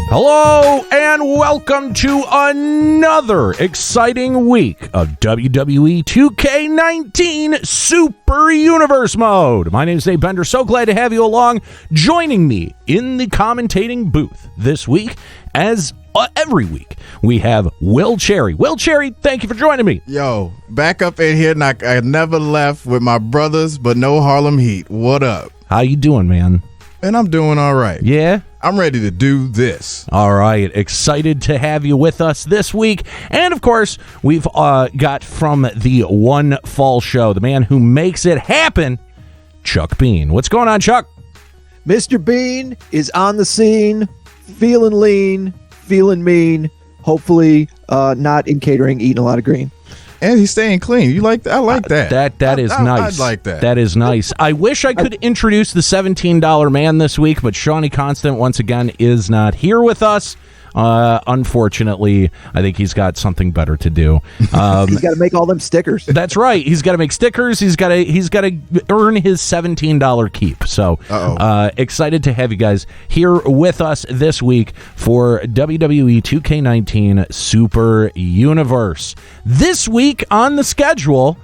Hello and welcome to another exciting week of WWE 2k19 Super Universe Mode. My name is Dave Bender. So glad to have you along. Joining me in the commentating booth this week, as every week, we have Will Cherry. Will Cherry, thank you for joining me. Yo, back up in here. I never left with my brothers, but no Harlem Heat. What up? How you doing, man? And I'm doing all right. Yeah? I'm ready to do this. All right. Excited to have you with us this week. And, of course, we've got from the One Fall Show, the man who makes it happen, Chuck Bean. What's going on, Chuck? Mr. Bean is on the scene, feeling lean, feeling mean, hopefully not in catering, eating a lot of green. And he's staying clean. You like that? I like that. That is nice. I like that. That is nice. I wish I could introduce the $17 man this week, but Shawnee Constant, once again, is not here with us. Unfortunately, I think he's got something better to do. He's got to make all them stickers. That's right. He's got to make stickers. He's got to earn his $17 keep. So excited to have you guys here with us this week for WWE 2k19 Super Universe. This week on the schedule,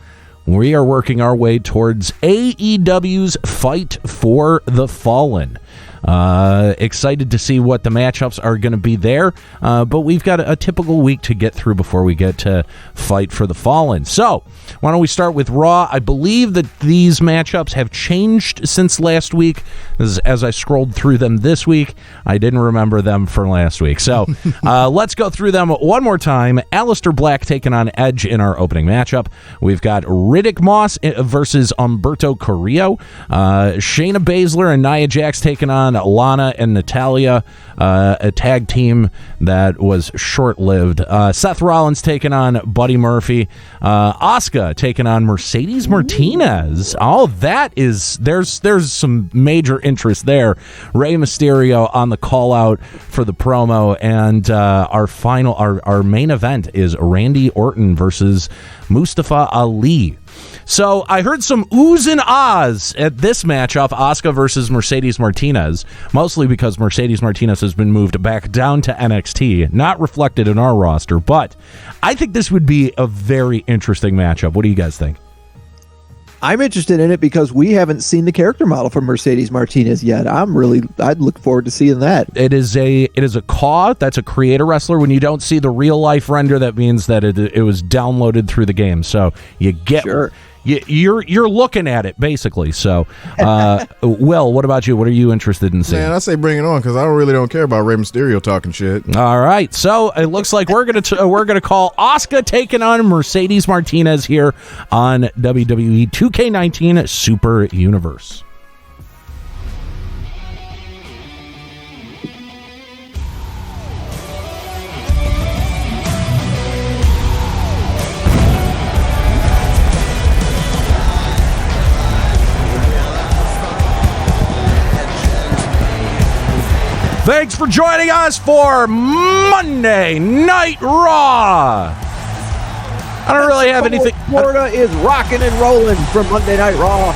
we are working our way towards AEW's Fight for the Fallen. Excited to see what the matchups are going to be there, but we've got a typical week to get through before we get to Fight for the Fallen. So, why don't we start with Raw? I believe that these matchups have changed since last week. As I scrolled through them this week, I didn't remember them from last week. So, let's go through them one more time. Aleister Black taking on Edge in our opening matchup. We've got Riddick Moss versus Humberto Carrillo. Shayna Baszler and Nia Jax taking on Lana and Natalya, a tag team that was short-lived. Seth Rollins taking on Buddy Murphy. Auska taking on Mercedes Martinez. All that is, there's some major interest there. Rey Mysterio on the call-out for the promo, and our main event is Randy Orton versus Mustafa Ali. So I heard some oohs and ahs at this matchup, Auska versus Mercedes Martinez, mostly because Mercedes Martinez has been moved back down to NXT, not reflected in our roster, but I think this would be a very interesting matchup. What do you guys think? I'm interested in it because we haven't seen the character model for Mercedes Martinez yet. I'd look forward to seeing that. It is a Cgae, that's a creator wrestler. When you don't see the real life render, that means that it was downloaded through the game. So you get you're looking at it basically. So Will, what about you? What are you interested in seeing? Man, I say bring it on because I really don't care about Rey Mysterio talking shit. All right, so it looks like we're gonna call Auska taking on Mercedes Martinez here on WWE 2k19 Super Universe. Thanks for joining us for Monday Night Raw. I don't really have anything. Florida is rocking and rolling from Monday Night Raw.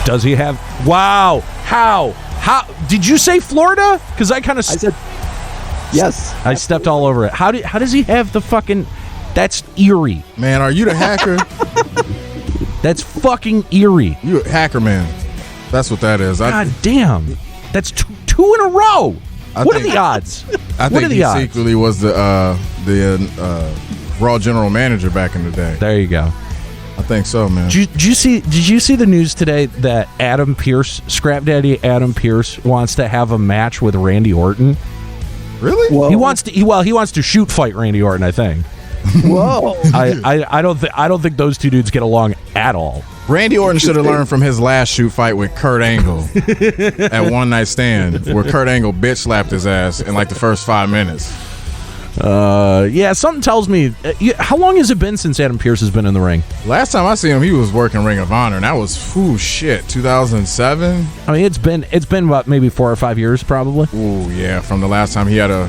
Does he have? Wow. How? Did you say Florida? Because I said yes. I stepped all over it. How does he have the fucking? That's eerie. Man, are you the hacker? That's fucking eerie. You a hacker, man. That's what that is. God damn. That's two in a row. What are the odds? I think he secretly was the Raw general manager back in the day. There you go. I think so, man. Did you see the news today that Adam Pearce, Scrap Daddy Adam Pearce, wants to have a match with Randy Orton? Really? Whoa. He wants to shoot fight Randy Orton, I think. Whoa. I don't think those two dudes get along at all. Randy Orton should have learned from his last shoot fight with Kurt Angle at One Night Stand, where Kurt Angle bitch slapped his ass in like the first 5 minutes. Yeah, something tells me. How long has it been since Adam Pearce has been in the ring? Last time I seen him, he was working Ring of Honor, and that was 2007. I mean, it's been about maybe 4 or 5 years, probably. Ooh, yeah, from the last time he had a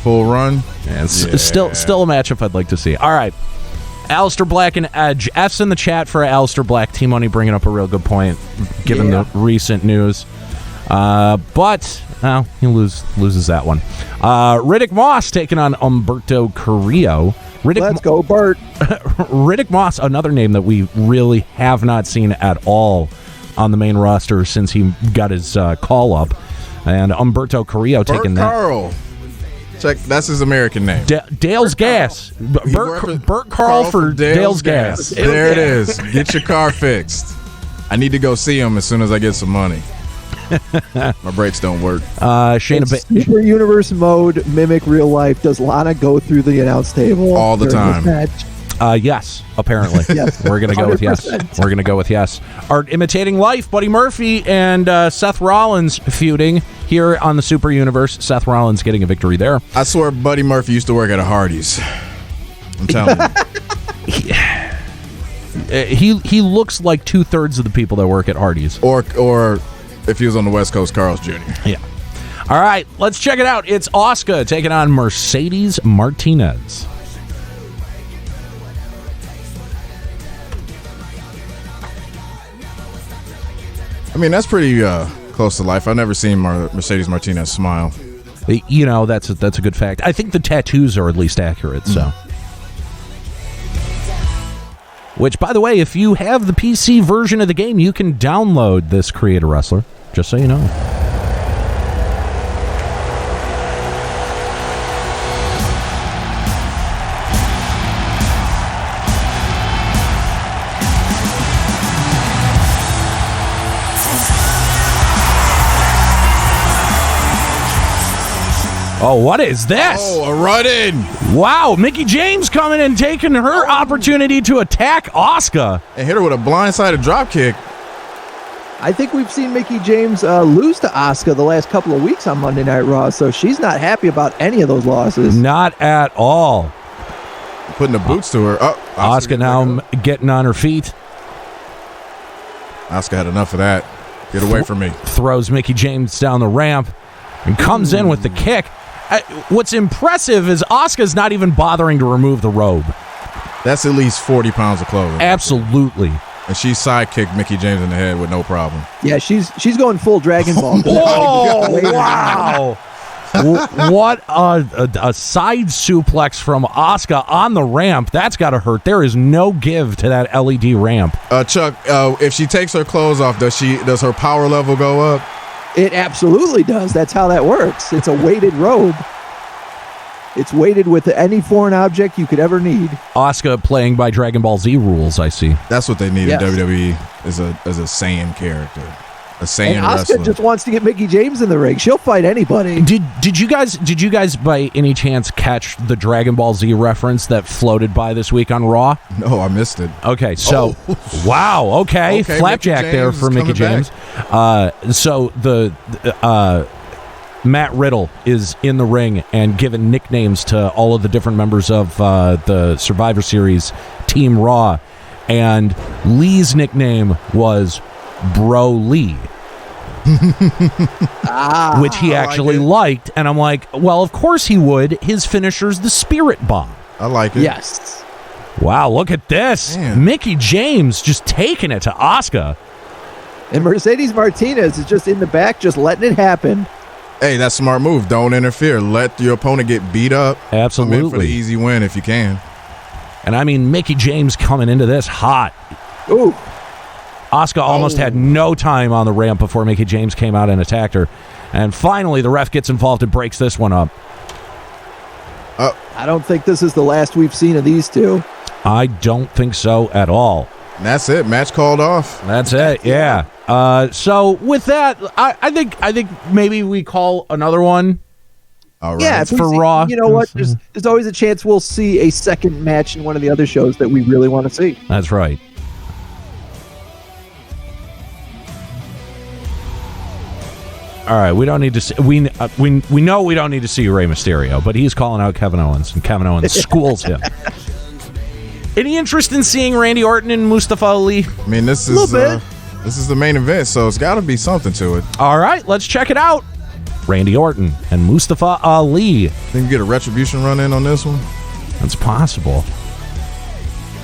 full run. Yeah, it's still a matchup I'd like to see. All right. Aleister Black and Edge. F's in the chat for Aleister Black. T-Money bringing up a real good point, given the recent news. But he loses that one. Riddick Moss taking on Humberto Carrillo. Let's go, Bert. Riddick Moss, another name that we really have not seen at all on the main roster since he got his call up. And Humberto Carrillo taking that. Carl. Check, that's his American name. Dale's Gas. Bert Carl for Dale's Gas. There it is. Get your car fixed. I need to go see him as soon as I get some money. My brakes don't work. Shayna Super Universe mode, mimic real life. Does Lana go through the announce table all the time? Yes, apparently. Yes. We're going to go with yes. We're going to go with yes. Art imitating life. Buddy Murphy and Seth Rollins feuding here on the Super Universe. Seth Rollins getting a victory there. I swear Buddy Murphy used to work at a Hardee's. I'm telling you. He looks like 2/3 of the people that work at Hardee's. Or if he was on the West Coast, Carl's Jr. Yeah. All right, let's check it out. It's Auska taking on Mercedes Martinez. I mean, that's pretty close to life. I've never seen Mercedes Martinez smile. You know, that's a good fact. I think the tattoos are at least accurate, so. Which, by the way, if you have the PC version of the game, you can download this Create a Wrestler, just so you know. Oh, what is this? Oh, a run-in. Wow, Mickie James coming and taking her opportunity to attack Auska. And hit her with a blindsided drop kick. I think we've seen Mickie James lose to Auska the last couple of weeks on Monday Night Raw, so she's not happy about any of those losses. Not at all. Putting the boots to her. Oh, Auska now getting on her feet. Auska had enough of that. Get away from me. Throws Mickie James down the ramp and comes in with the kick. What's impressive is Auska's not even bothering to remove the robe. That's at least 40 pounds of clothing. Absolutely. And she sidekicked Mickie James in the head with no problem. Yeah, she's going full Dragon Ball. Oh, wow. What a side suplex from Auska on the ramp. That's got to hurt. There is no give to that LED ramp. Chuck, if she takes her clothes off, does her power level go up? It absolutely does. That's how that works. It's a weighted robe. It's weighted with any foreign object you could ever need. Auska playing by Dragon Ball Z rules, I see. That's what they need in WWE as a Saiyan character. A Saiyan wrestler. Auska just wants to get Mickie James in the ring. She'll fight anybody. Did you guys by any chance catch the Dragon Ball Z reference that floated by this week on Raw? No, I missed it. Okay, so wow, okay, flapjack there for Mickie James. So the Matt Riddle is in the ring and giving nicknames to all of the different members of the Survivor Series Team Raw, and Lee's nickname was Bro Lee. Which he actually liked, and I'm like, well, of course he would. His finisher's the Spirit Bomb. I like it. Yes. Wow, look at this. Man. Mickie James just taking it to Auska. And Mercedes Martinez is just in the back, just letting it happen. Hey, that's a smart move. Don't interfere. Let your opponent get beat up. Absolutely. Come in for the easy win if you can. And I mean, Mickie James coming into this hot. Ooh. Auska almost had no time on the ramp before Mickie James came out and attacked her. And finally, the ref gets involved and breaks this one up. I don't think this is the last we've seen of these two. I don't think so at all. And that's it. Match called off. That's it, yeah. So with that, I think maybe we call another one. All right. Yeah, for Raw. You know what? There's always a chance we'll see a second match in one of the other shows that we really want to see. That's right. All right, we don't need to see, we know we don't need to see Rey Mysterio, but he's calling out Kevin Owens, and Kevin Owens schools him. Any interest in seeing Randy Orton and Mustafa Ali? I mean, this is the main event, so it's got to be something to it. All right, let's check it out. Randy Orton and Mustafa Ali. Think you get a retribution run in on this one? That's possible.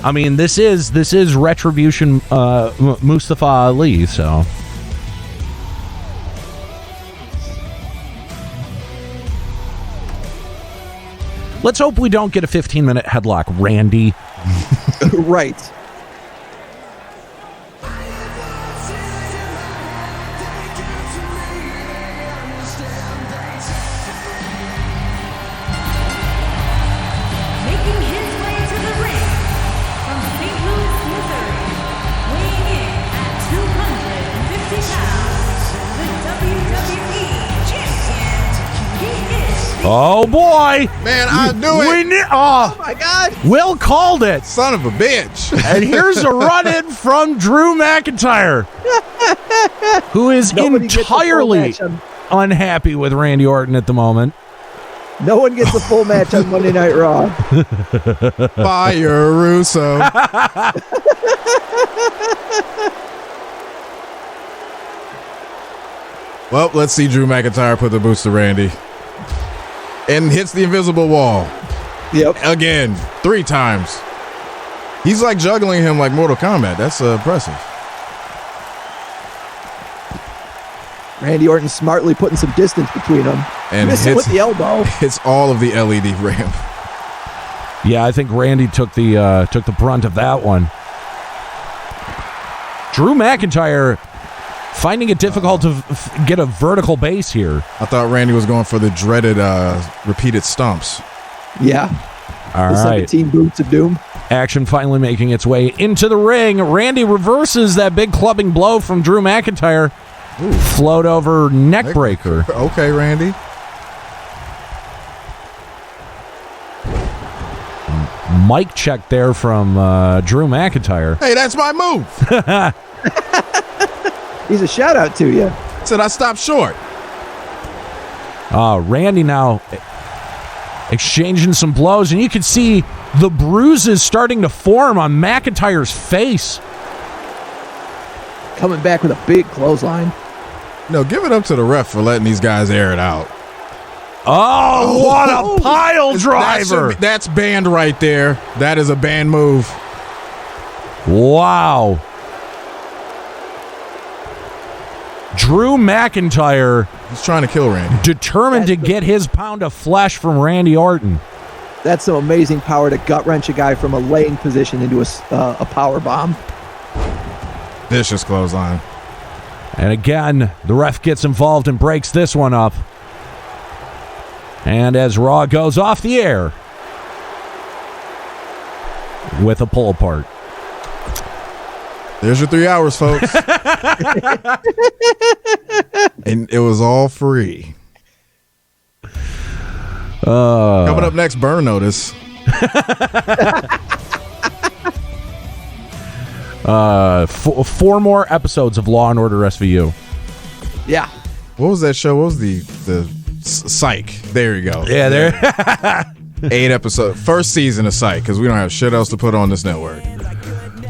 I mean, this is retribution Mustafa Ali, so. Let's hope we don't get a 15-minute headlock, Randy. Right. Making his way to the ring from St. Louis, Missouri, weighing in at 250 pounds, the WWE champion. He is the Oh, boy. Man, I knew it. Oh my God! Will called it. Son of a bitch. And here's a run-in from Drew McIntyre, who is Nobody gets a full entirely match on- unhappy with Randy Orton at the moment. No one gets a full match on Monday Night Raw. Fire Russo. Well, let's see Drew McIntyre put the boots to Randy. And hits the invisible wall. Yep. Again, 3 times. He's like juggling him like Mortal Kombat. That's impressive. Randy Orton smartly putting some distance between them. And Missing with the elbow. Hits all of the LED ramp. Yeah, I think Randy took the brunt of that one. Drew McIntyre finding it difficult to get a vertical base here. I thought Randy was going for the dreaded repeated stomps. Yeah. All The right. 17 boots of doom. Action finally making its way into the ring. Randy reverses that big clubbing blow from Drew McIntyre. Ooh. Float over neck breaker. Okay, Randy. Mic check there from Drew McIntyre. Hey, that's my move. He's a shout out to you. Said I stopped short. Randy now exchanging some blows, and you can see the bruises starting to form on McIntyre's face. Coming back with a big clothesline. No, give it up to the ref for letting these guys air it out. Oh, what a pile driver. That's banned right there. That is a banned move. Wow. Drew McIntyre He's trying to kill Randy. determined to get his pound of flesh from Randy Orton. That's some amazing power to gut wrench a guy from a laying position into a power bomb. Vicious clothesline. And again, the ref gets involved and breaks this one up. And as Raw goes off the air with a pull apart. There's your 3 hours, folks. And it was all free. Coming up next, Burn Notice. Four more episodes of Law and Order SVU. Yeah. What was that show? What was the Psych? There you go. Yeah, there. 8 episodes. First season of Psych, because we don't have shit else to put on this network.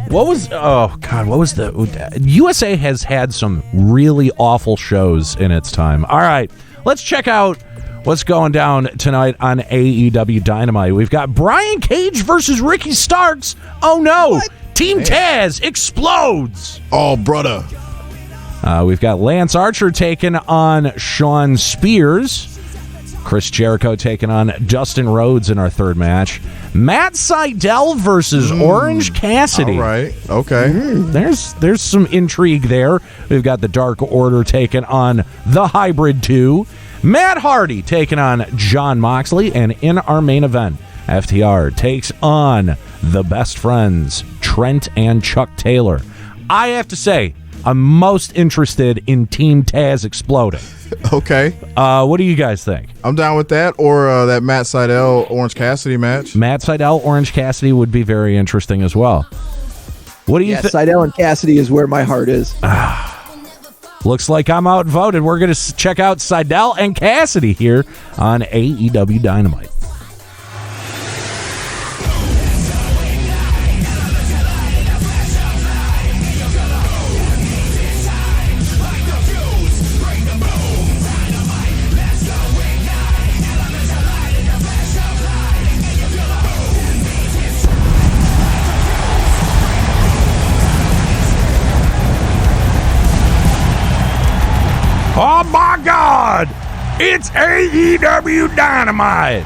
What was the USA has had some really awful shows in its time. All right, let's check out what's going down tonight on AEW Dynamite. We've got Brian Cage versus Ricky Starks. Oh no, what? Team Taz explodes. Oh, brother. We've got Lance Archer taking on Shawn Spears. Chris Jericho taking on Dustin Rhodes in our third match. Matt Sydal versus Orange Cassidy. All right. Okay. There's some intrigue there. We've got the Dark Order taking on the Hybrid 2. Matt Hardy taking on Jon Moxley. And in our main event, FTR takes on the Best Friends, Trent and Chuck Taylor. I have to say, I'm most interested in Team Taz exploding. Okay. What do you guys think? I'm down with that, or that Matt Sydal Orange Cassidy match. Matt Sydal, Orange Cassidy would be very interesting as well. What do you think? Sydal and Cassidy is where my heart is. Looks like I'm outvoted. We're going to check out Sydal and Cassidy here on AEW Dynamite. Oh my God! It's AEW Dynamite!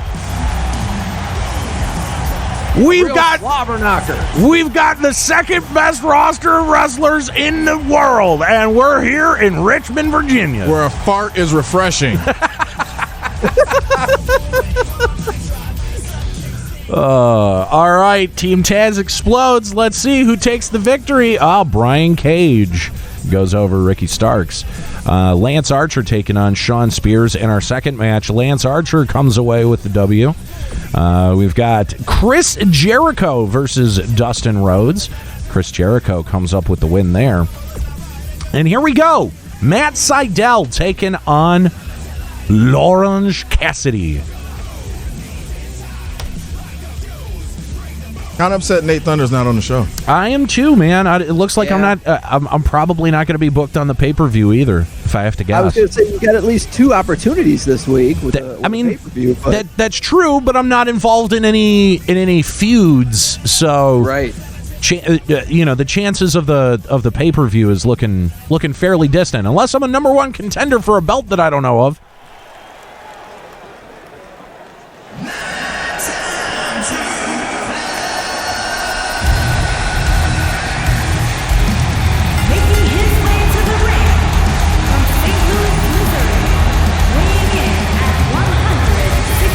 We've Real got slobber knocker. We've got the second best roster of wrestlers in the world, and we're here in Richmond, Virginia. Where a fart is refreshing. All right, Team Taz explodes. Let's see who takes the victory. Brian Cage goes over Ricky Starks. Lance Archer taking on Shawn Spears in our second match. Lance Archer comes away with the W. We've got Chris Jericho versus Dustin Rhodes. Chris Jericho comes up with the win there. And here we go. Matt Sydal taking on Orange Cassidy. Kind of upset Nate Thunder's not on the show. I am too, man. It looks like I'm not. I'm probably not going to be booked on the pay-per-view either, if I have to guess. I was going to say you got at least 2 opportunities this week with the pay-per-view. That's true, but I'm not involved in any feuds, so right. The chances of the pay-per-view is looking fairly distant, unless I'm a number 1 contender for a belt that I don't know of.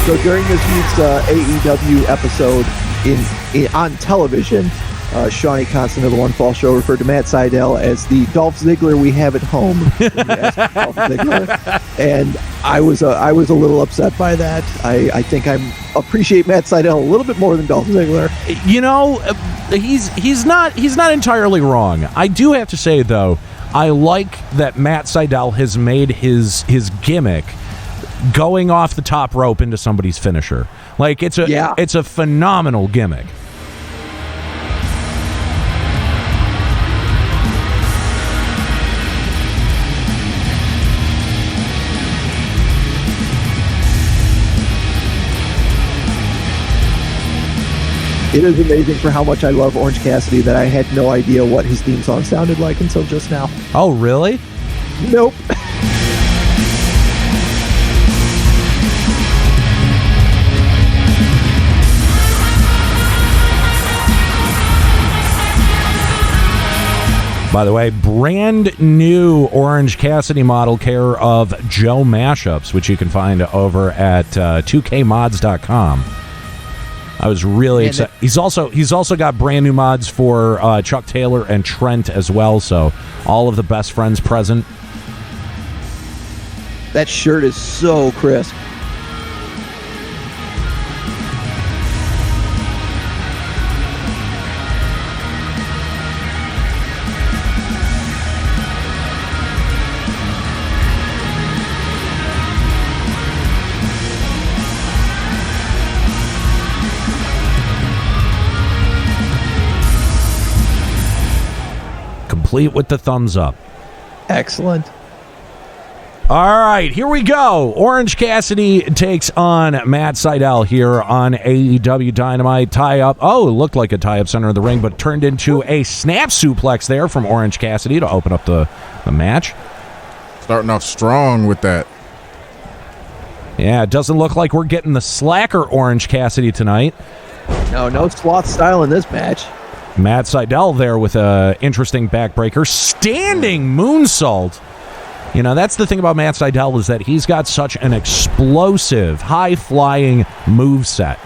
So during this week's AEW episode on television, Shawnee Constant of the One Fall Show referred to Matt Sydal as the Dolph Ziggler we have at home. Dolph Ziggler. And I was a little upset by that. I think I appreciate Matt Sydal a little bit more than Dolph Ziggler. You know, he's not entirely wrong. I do have to say though, I like that Matt Sydal has made his gimmick going off the top rope into somebody's finisher. Like it's a phenomenal gimmick. It is amazing for how much I love Orange Cassidy that I had no idea what his theme song sounded like until just now. Oh, really? Nope. By the way, brand new Orange Cassidy model care of Joe Mashups, which you can find over at 2kmods.com. I was really excited. He's also got brand new mods for Chuck Taylor and Trent as well, so all of the best friends present. That shirt is so crisp. Complete with the thumbs up. Excellent. All right, here we go. Orange Cassidy takes on Matt Sydal here on AEW Dynamite. Tie-up. Oh, it looked like a tie-up center of the ring, but turned into a snap suplex there from Orange Cassidy to open up the match. Starting off strong with that. Yeah, it doesn't look like we're getting the slacker Orange Cassidy tonight. No sloth style in this match. Matt Sydal there with a interesting backbreaker. Standing moonsault. You know, that's the thing about Matt Sydal is that he's got such an explosive, high-flying moveset.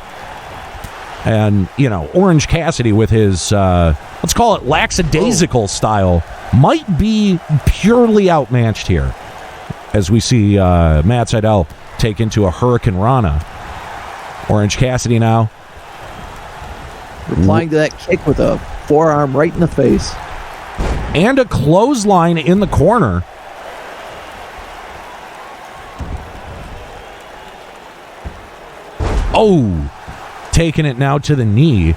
And, you know, Orange Cassidy with his, let's call it lackadaisical style, might be purely outmatched here. As we see Matt Sydal take into a Hurricane Rana. Orange Cassidy now. Replying to that kick with a forearm right in the face. And a clothesline in the corner. Oh, taking it now to the knee.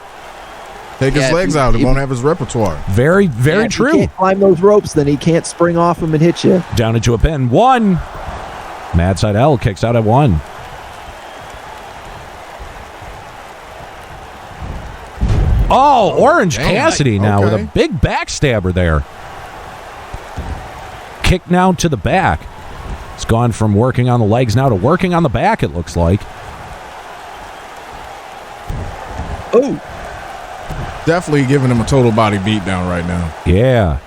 Take his legs out. He won't have his repertoire. Very, very true. If he can't climb those ropes, then he can't spring off them and hit you. Down into a pin. 1. Matt Sydal kicks out at 1. Oh, Orange Cassidy now with a big backstabber there. Kick now to the back. It's gone from working on the legs now to working on the back, it looks like. Oh, Definitely giving him a total body beatdown right now. Yeah.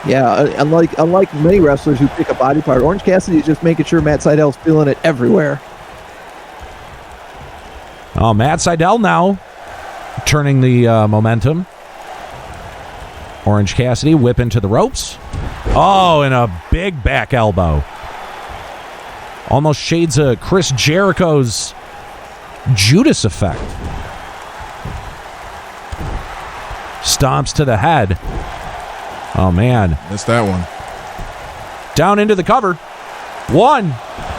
Yeah, unlike many wrestlers who pick a body part, Orange Cassidy is just making sure Matt Sydal's feeling it everywhere. Oh, Matt Sydal now turning the momentum. Orange Cassidy whipping to the ropes. Oh, and a big back elbow. Almost shades of Chris Jericho's Judas effect. Stomps to the head. Oh, man. Missed that one. Down into the cover. 1.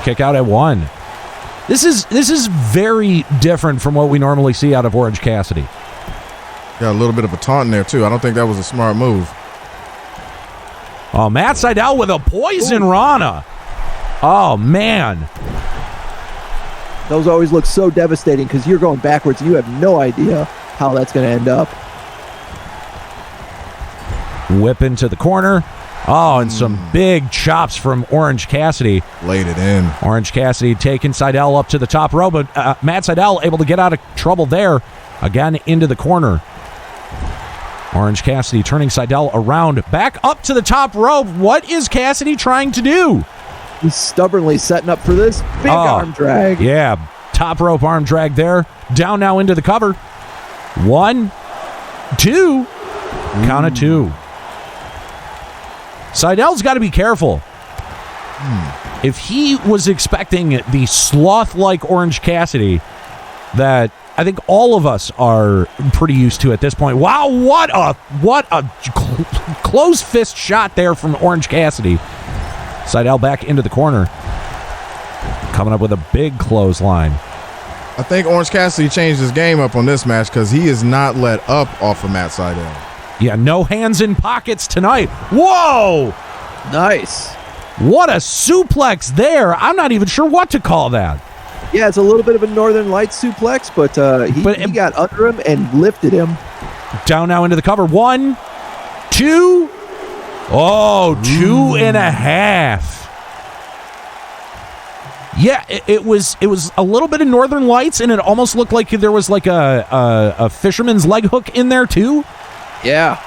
Kick out at 1. This is very different from what we normally see out of Orange Cassidy. Got a little bit of a taunt in there, too. I don't think that was a smart move. Oh, Matt Sydal with a poison Rana. Oh, man. Those always look so devastating because you're going backwards and you have no idea how that's going to end up. Whip into the corner. Oh, and some big chops from Orange Cassidy. Laid it in. Orange Cassidy taking Sydal up to the top rope, but Matt Sydal able to get out of trouble there. Again, into the corner. Orange Cassidy turning Sydal around, back up to the top rope. What is Cassidy trying to do? He's stubbornly setting up for this big arm drag. Yeah, top rope arm drag there. Down now into the cover. 1, 2. Count of 2. Sydal's got to be careful. If he was expecting the sloth-like Orange Cassidy that I think all of us are pretty used to at this point. Wow, what a closed fist shot there from Orange Cassidy. Sydal back into the corner. Coming up with a big clothesline. I think Orange Cassidy changed his game up on this match because he is not let up off of Matt Sydal. Yeah, no hands in pockets tonight. Whoa! Nice. What a suplex there. I'm not even sure what to call that. Yeah, it's a little bit of a Northern Lights suplex, but he got under him and lifted him. Down now into the cover. 1, 2. Oh, 2.5. Yeah, it was a little bit of Northern Lights, and it almost looked like there was like a fisherman's leg hook in there too. Yeah.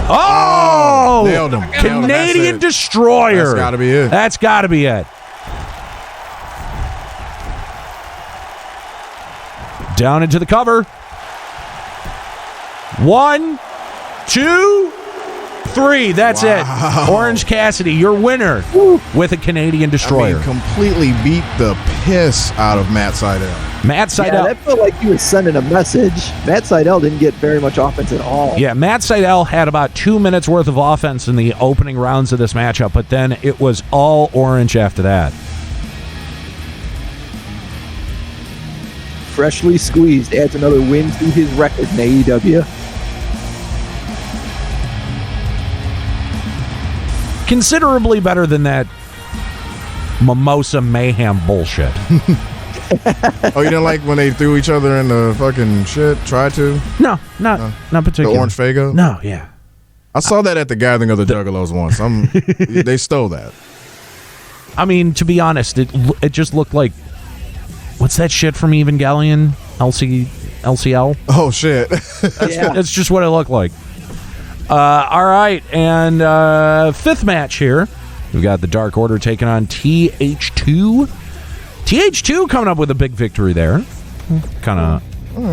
Oh! Nailed him. Canadian Destroyer. That's got to be it. That's got to be it. Down into the cover. 1, 2, 3. That's it. Orange Cassidy, your winner with a Canadian Destroyer. I mean, completely beat the piss out of Matt Sydal. Matt Sydal. Yeah, that felt like he was sending a message. Matt Sydal didn't get very much offense at all. Yeah, Matt Sydal had about 2 minutes worth of offense in the opening rounds of this matchup, but then it was all Orange after that. Freshly squeezed adds another win to his record in AEW. Considerably better than that Mimosa Mayhem bullshit. Oh, you didn't like when they threw each other in the fucking shit? Tried to? No, not particularly. The Orange Fago? No, yeah. I saw that at the Gathering of the Juggalos once. They stole that. I mean, to be honest, it just looked like, what's that shit from Evangelion? LCL? Oh, shit. That's just what it looked like. All right, and fifth match here. We've got the Dark Order taking on TH2. TH2 coming up with a big victory there. Kind of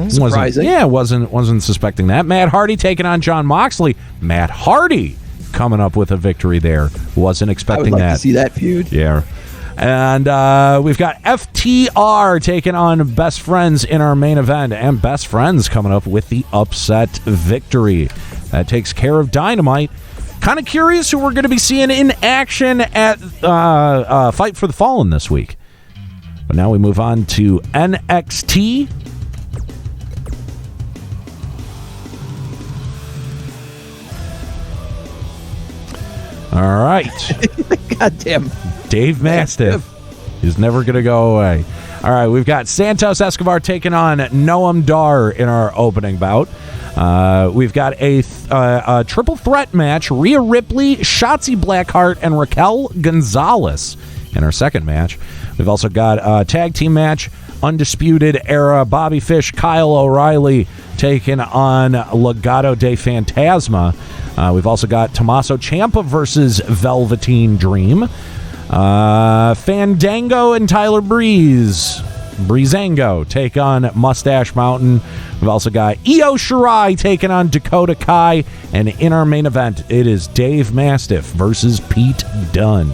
surprising. Wasn't suspecting that. Matt Hardy taking on Jon Moxley. Matt Hardy coming up with a victory there. Wasn't expecting I would like that. to see that feud. Yeah. And we've got FTR taking on Best Friends in our main event, and Best Friends coming up with the upset victory. That takes care of Dynamite. Kind of curious who we're going to be seeing in action at Fight for the Fallen this week. But now we move on to NXT. All right. Goddamn. Dave Mastiff is never going to go away. All right, we've got Santos Escobar taking on Noam Dar in our opening bout. We've got a triple threat match, Rhea Ripley, Shotzi Blackheart, and Raquel Gonzalez in our second match. We've also got a tag team match, Undisputed Era, Bobby Fish, Kyle O'Reilly taking on Legado de Fantasma. We've also got Tommaso Ciampa versus Velveteen Dream. Fandango and Tyler Breezango take on Mustache Mountain. We've also got Io Shirai taking on Dakota Kai. And in our main event, it is Dave Mastiff versus Pete Dunne.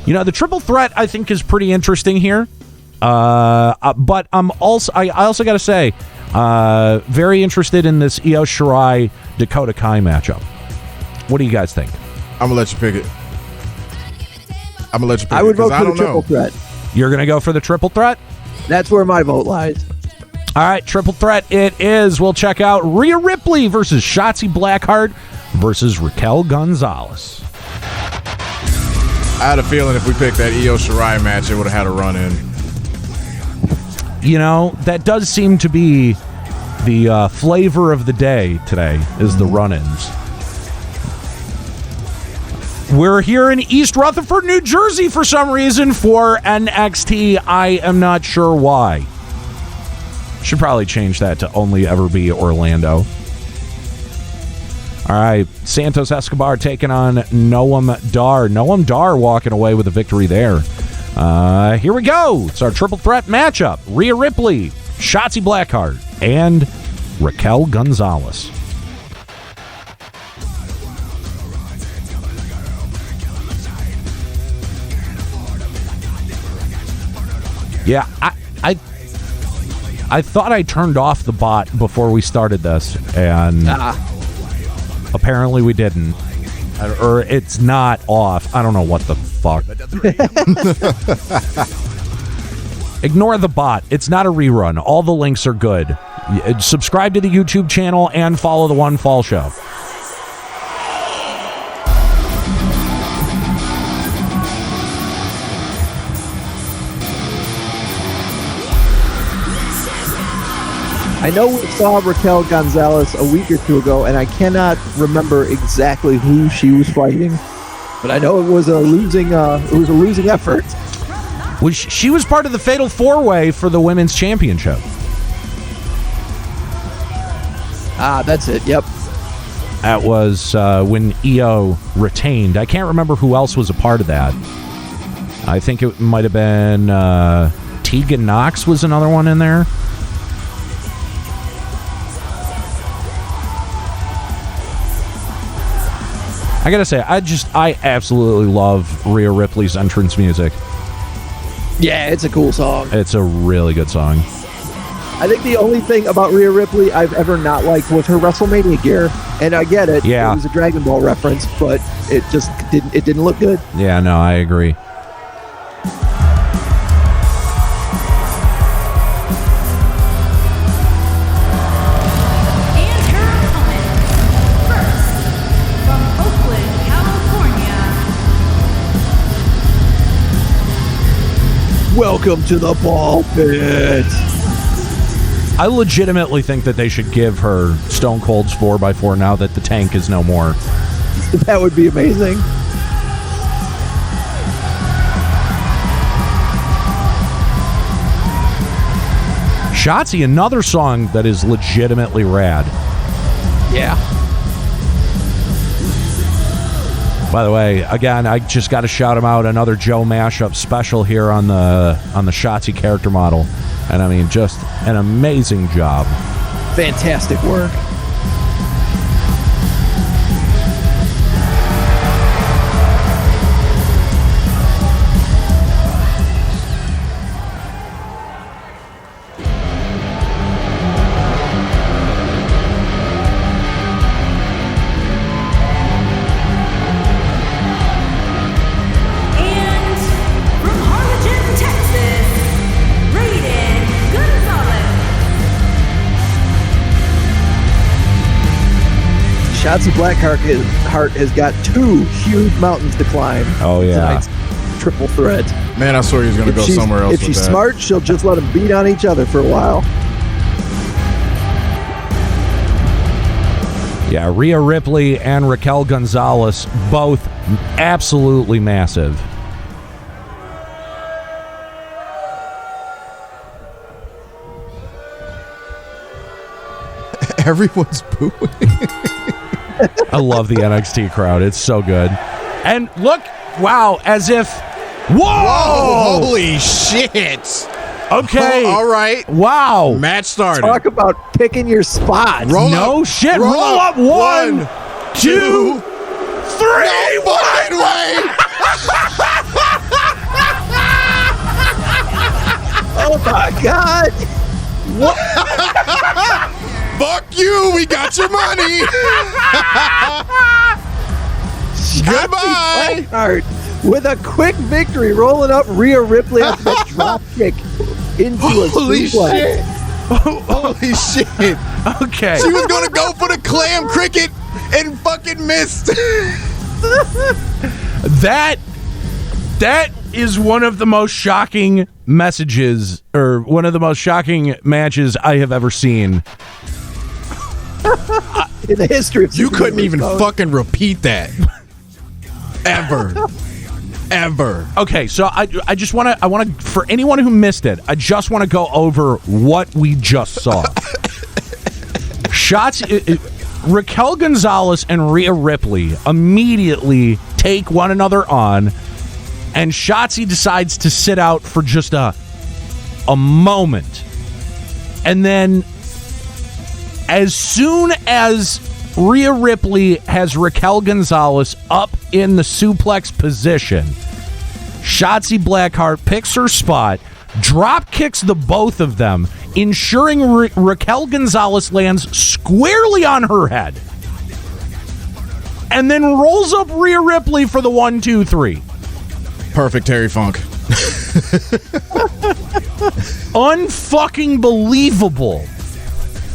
You know, the triple threat, I think, is pretty interesting here. But I also got to say, very interested in this Io Shirai Dakota Kai matchup. What do you guys think? I'm gonna let you pick it. I would vote for the triple threat. You're gonna go for the triple threat? That's where my vote lies. All right, triple threat it is. We'll check out Rhea Ripley versus Shotzi Blackheart versus Raquel Gonzalez. I had a feeling if we picked that Io Shirai match, it would have had a run in. You know, that does seem to be the flavor of the day today, is the run-ins. We're here in East Rutherford, New Jersey for some reason for NXT. I am not sure why. Should probably change that to only ever be Orlando. All right, Santos Escobar taking on Noam Dar. Noam Dar walking away with a victory there. Here we go. It's our triple threat matchup. Rhea Ripley, Shotzi Blackheart, and Raquel Gonzalez. Yeah, I thought I turned off the bot before we started this, and apparently we didn't. Or it's not off. I don't know what the fuck. Ignore the bot. It's not a rerun. All the links are good. Subscribe to the YouTube channel and follow the One Fall Show. I know we saw Raquel Gonzalez a week or two ago, and I cannot remember exactly who she was fighting, but I know it was a losing effort. She was part of the Fatal 4-Way for the Women's Championship. That's it. Yep. That was when Io retained. I can't remember who else was a part of that. I think it might have been Tegan Knox was another one in there. I gotta say, I absolutely love Rhea Ripley's entrance music. Yeah, it's a cool song. It's a really good song. I think the only thing about Rhea Ripley I've ever not liked was her WrestleMania gear. And I get it. Yeah. It was a Dragon Ball reference, but it just didn't look good. Yeah, no, I agree. Welcome to the ball pit. I legitimately think that they should give her Stone Cold's 4x4 now that the tank is no more. That would be amazing. Shotzi, another song that is legitimately rad. Yeah. By the way, again, I just got to shout him out. Another Joe mashup special here on the Shotzi character model, and I mean, just an amazing job. Fantastic work. Shotzi Blackheart has got two huge mountains to climb. Oh, yeah. Tonight's triple threat. Man, I swear he was going to go somewhere else. If she's smart, she'll just let them beat on each other for a while. Yeah, Rhea Ripley and Raquel Gonzalez, both absolutely massive. Everyone's booing. I love the NXT crowd. It's so good. And look, wow, as if, whoa! Holy shit. Okay. All right. Wow. Match started. Talk about picking your spots. No shit. Roll up. One, two, three. Wait. Oh my God. Fuck you. We got your money. Goodbye. Blackheart with a quick victory, rolling up Rhea Ripley after that drop kick into a Holy suplex. shit. Holy shit. Okay. She was going to go for the clam cricket and fucking missed. That is one of the most shocking messages, or one of the most shocking matches I have ever seen. In the history of You couldn't even Superheroes. fucking repeat that. Ever. Okay, so I just want to, for anyone who missed it, I just want to go over what we just saw. Raquel Gonzalez and Rhea Ripley immediately take one another on, and Shotzi decides to sit out for just a moment. And then as soon as Rhea Ripley has Raquel Gonzalez up in the suplex position, Shotzi Blackheart picks her spot, drop kicks the both of them, ensuring Raquel Gonzalez lands squarely on her head, and then rolls up Rhea Ripley for the 1, 2, 3. Perfect Terry Funk. Unfucking believable.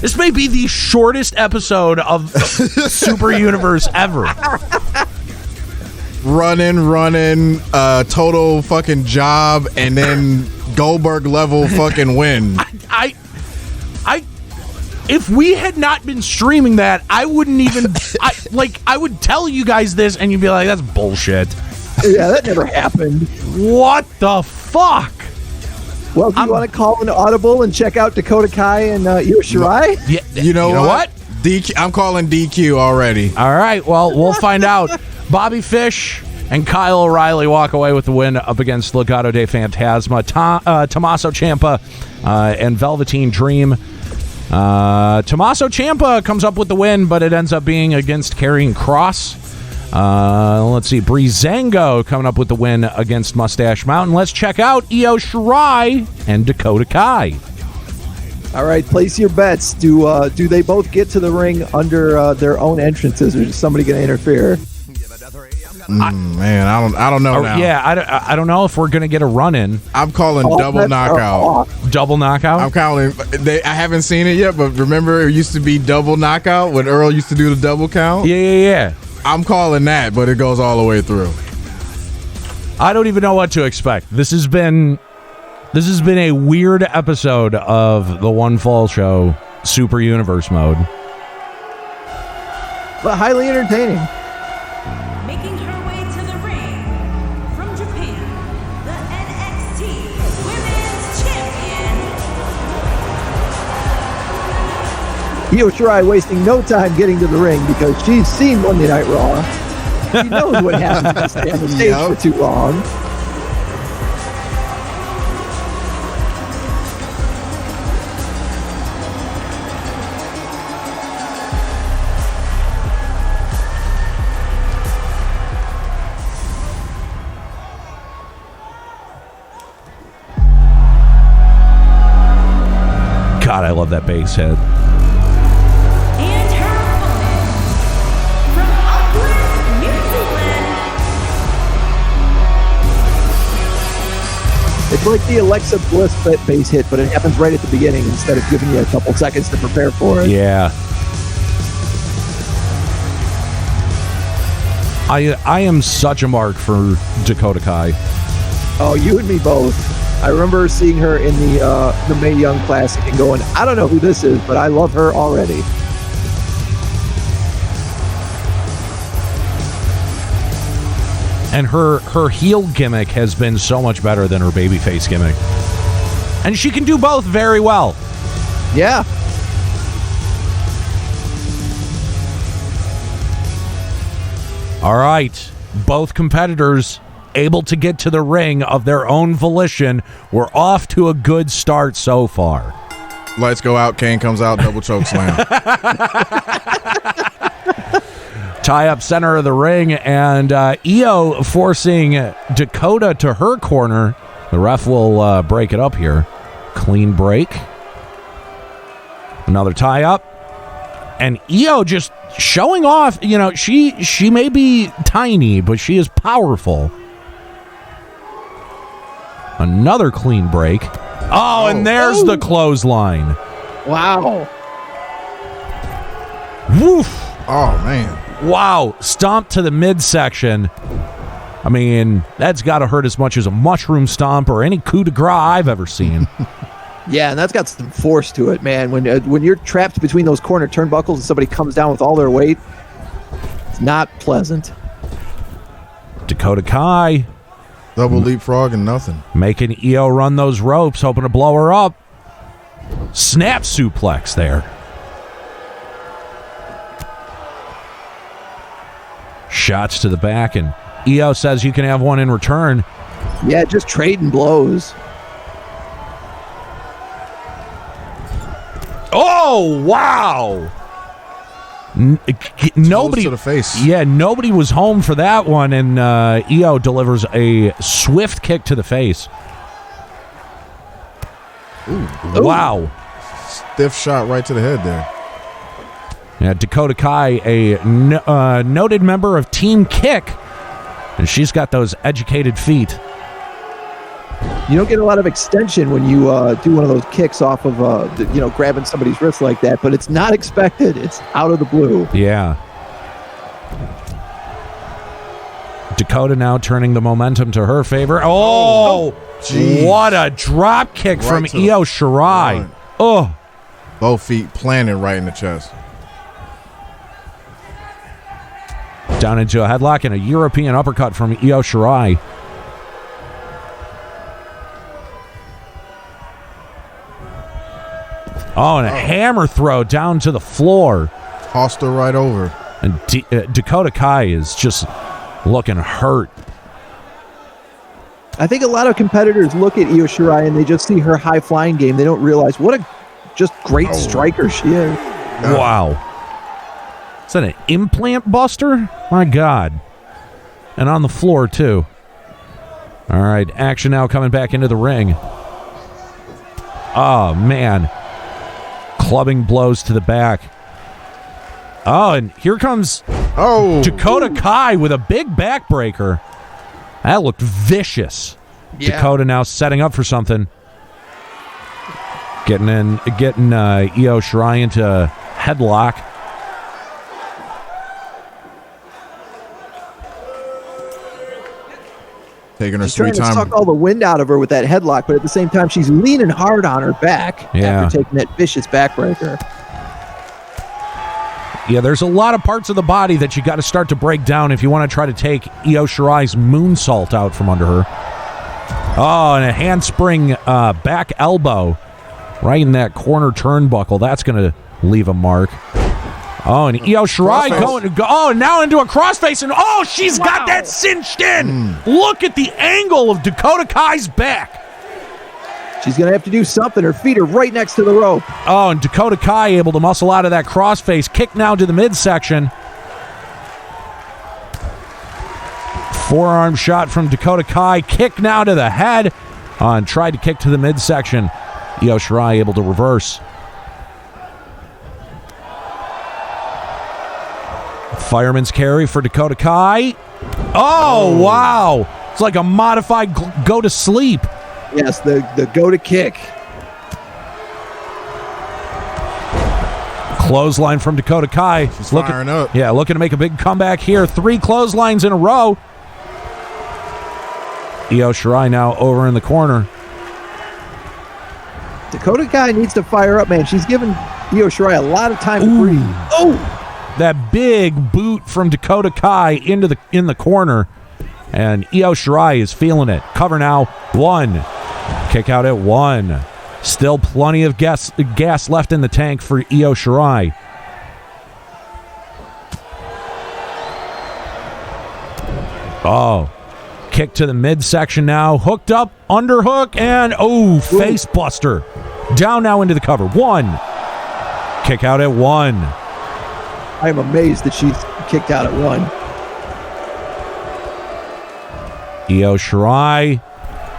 This may be the shortest episode of Super Universe ever. Running, total fucking job, and then Goldberg level fucking win. I if we had not been streaming that, I wouldn't even I would tell you guys this and you'd be like, that's bullshit. Yeah, that never happened. What the fuck? Well, do you want to call an audible and check out Dakota Cgae and Io Shirai? Yeah, You know what? I'm calling DQ already. All right, well, we'll find out. Bobby Fish and Kyle O'Reilly walk away with the win up against Legado de Fantasma. Tommaso Ciampa and Velveteen Dream. Tommaso Ciampa comes up with the win, but it ends up being against Karrion Kross. Let's see, Breezango coming up with the win against Mustache Mountain. Let's check out Io Shirai and Dakota Kai. All right, place your bets. Do they both get to the ring under their own entrances, or is somebody going to interfere? Man, I don't know now. Yeah, I don't know if we're going to get a run-in. I'm calling double knockout. Double knockout? I'm calling. I haven't seen it yet, but remember it used to be double knockout when Earl used to do the double count? Yeah. I'm calling that, but it goes all the way through. I don't even know what to expect. This has been a weird episode of the One Fall Show Super Universe mode. But highly entertaining. Making her way to the ring from Japan, the NXT Women's Champion. Io Shirai wasting no time getting to the ring because she's seen Monday Night Raw. She knows what happens when you stay on the stage for too long. God, I love that bass head. And her opponent from Auckland, New Zealand. It's like the Alexa Bliss bass hit, but it happens right at the beginning instead of giving you a couple seconds to prepare for it. Yeah. I am such a mark for Dakota Kai. Oh, you and me both. I remember seeing her in the Mae Young Classic and going, I don't know who this is, but I love her already. And her heel gimmick has been so much better than her babyface gimmick. And she can do both very well. Yeah. All right. Both competitors able to get to the ring of their own volition. We're off to a good start so far. Lights go out. Kane comes out. Double choke slam. Tie up center of the ring, and Io forcing Dakota to her corner. The ref will break it up here. Clean break. Another tie up. And Io just showing off, you know, she may be tiny, but she is powerful. Another clean break. Oh, and there's the clothesline. Wow. Woof. Oh, man. Wow. Stomp to the midsection. I mean, that's got to hurt as much as a mushroom stomp or any coup de grace I've ever seen. Yeah, and that's got some force to it, man. When you're trapped between those corner turnbuckles and somebody comes down with all their weight, it's not pleasant. Dakota Kai Double leapfrog and nothing. making Io run those ropes, hoping to blow her up. Snap suplex there. Shots to the back, and Io says you can have one in return. Yeah, just trading blows. Oh, wow. Nobody to the face. Yeah, nobody was home for that one, and Io delivers a swift kick to the face. Ooh. Wow. Stiff shot right to the head there. Yeah, Dakota Kai, a noted member of Team Kick, and she's got those educated feet. You don't get a lot of extension when you do one of those kicks off of, grabbing somebody's wrist like that, but it's not expected. It's out of the blue. Yeah. Dakota now turning the momentum to her favor. Oh, what a drop kick Right from to the Io Shirai. front. Oh, Both feet planted right in the chest. down into a headlock and a European uppercut from Io Shirai. Oh, and a hammer throw down to the floor. Tossed her right over. And Dakota Kai is just looking hurt. I think a lot of competitors look at Io Shirai and they just see her high-flying game. They don't realize what a just great striker she is. Wow. Is that an implant buster? My God. And on the floor, too. All right, action now coming back into the ring. Oh, man. Clubbing blows to the back. Oh, and here comes Dakota Kai with a big backbreaker. That looked vicious. Yeah. Dakota now setting up for something. Getting Io Shirai into headlock. Taking her She's trying sweet to time. suck all the wind out of her with that headlock, but at the same time, she's leaning hard on her back after taking that vicious backbreaker. Yeah, there's a lot of parts of the body that you got to start to break down if you want to try to take Io Shirai's moonsault out from under her. Oh, and a handspring back elbow right in that corner turnbuckle. That's going to leave a mark. Oh, and Io Shirai now into a crossface, and she's got that cinched in. Look at the angle of Dakota Kai's back. She's going to have to do something. Her feet are right next to the rope. Oh, and Dakota Kai able to muscle out of that crossface. Kick now to the midsection. Forearm shot from Dakota Kai. Kick now to the head. And tried to kick to the midsection. Io Shirai able to reverse. Fireman's carry for Dakota Kai. Oh, wow. It's like a modified go to sleep. Yes, the go-to kick. Clothesline from Dakota Kai. She's firing up. Yeah, looking to make a big comeback here. 3 clotheslines in a row. Io Shirai now over in the corner. Dakota Kai needs to fire up, man. She's given Io Shirai a lot of time to breathe. Oh! That big boot from Dakota Kai in the corner. And Io Shirai is feeling it. Cover now. 1. Kick out at 1. Still plenty of gas left in the tank for Io Shirai. Oh, kick to the midsection now. Hooked up, underhook, and face buster. Down now into the cover. 1. Kick out at 1. I am amazed that she's kicked out at 1. Io Shirai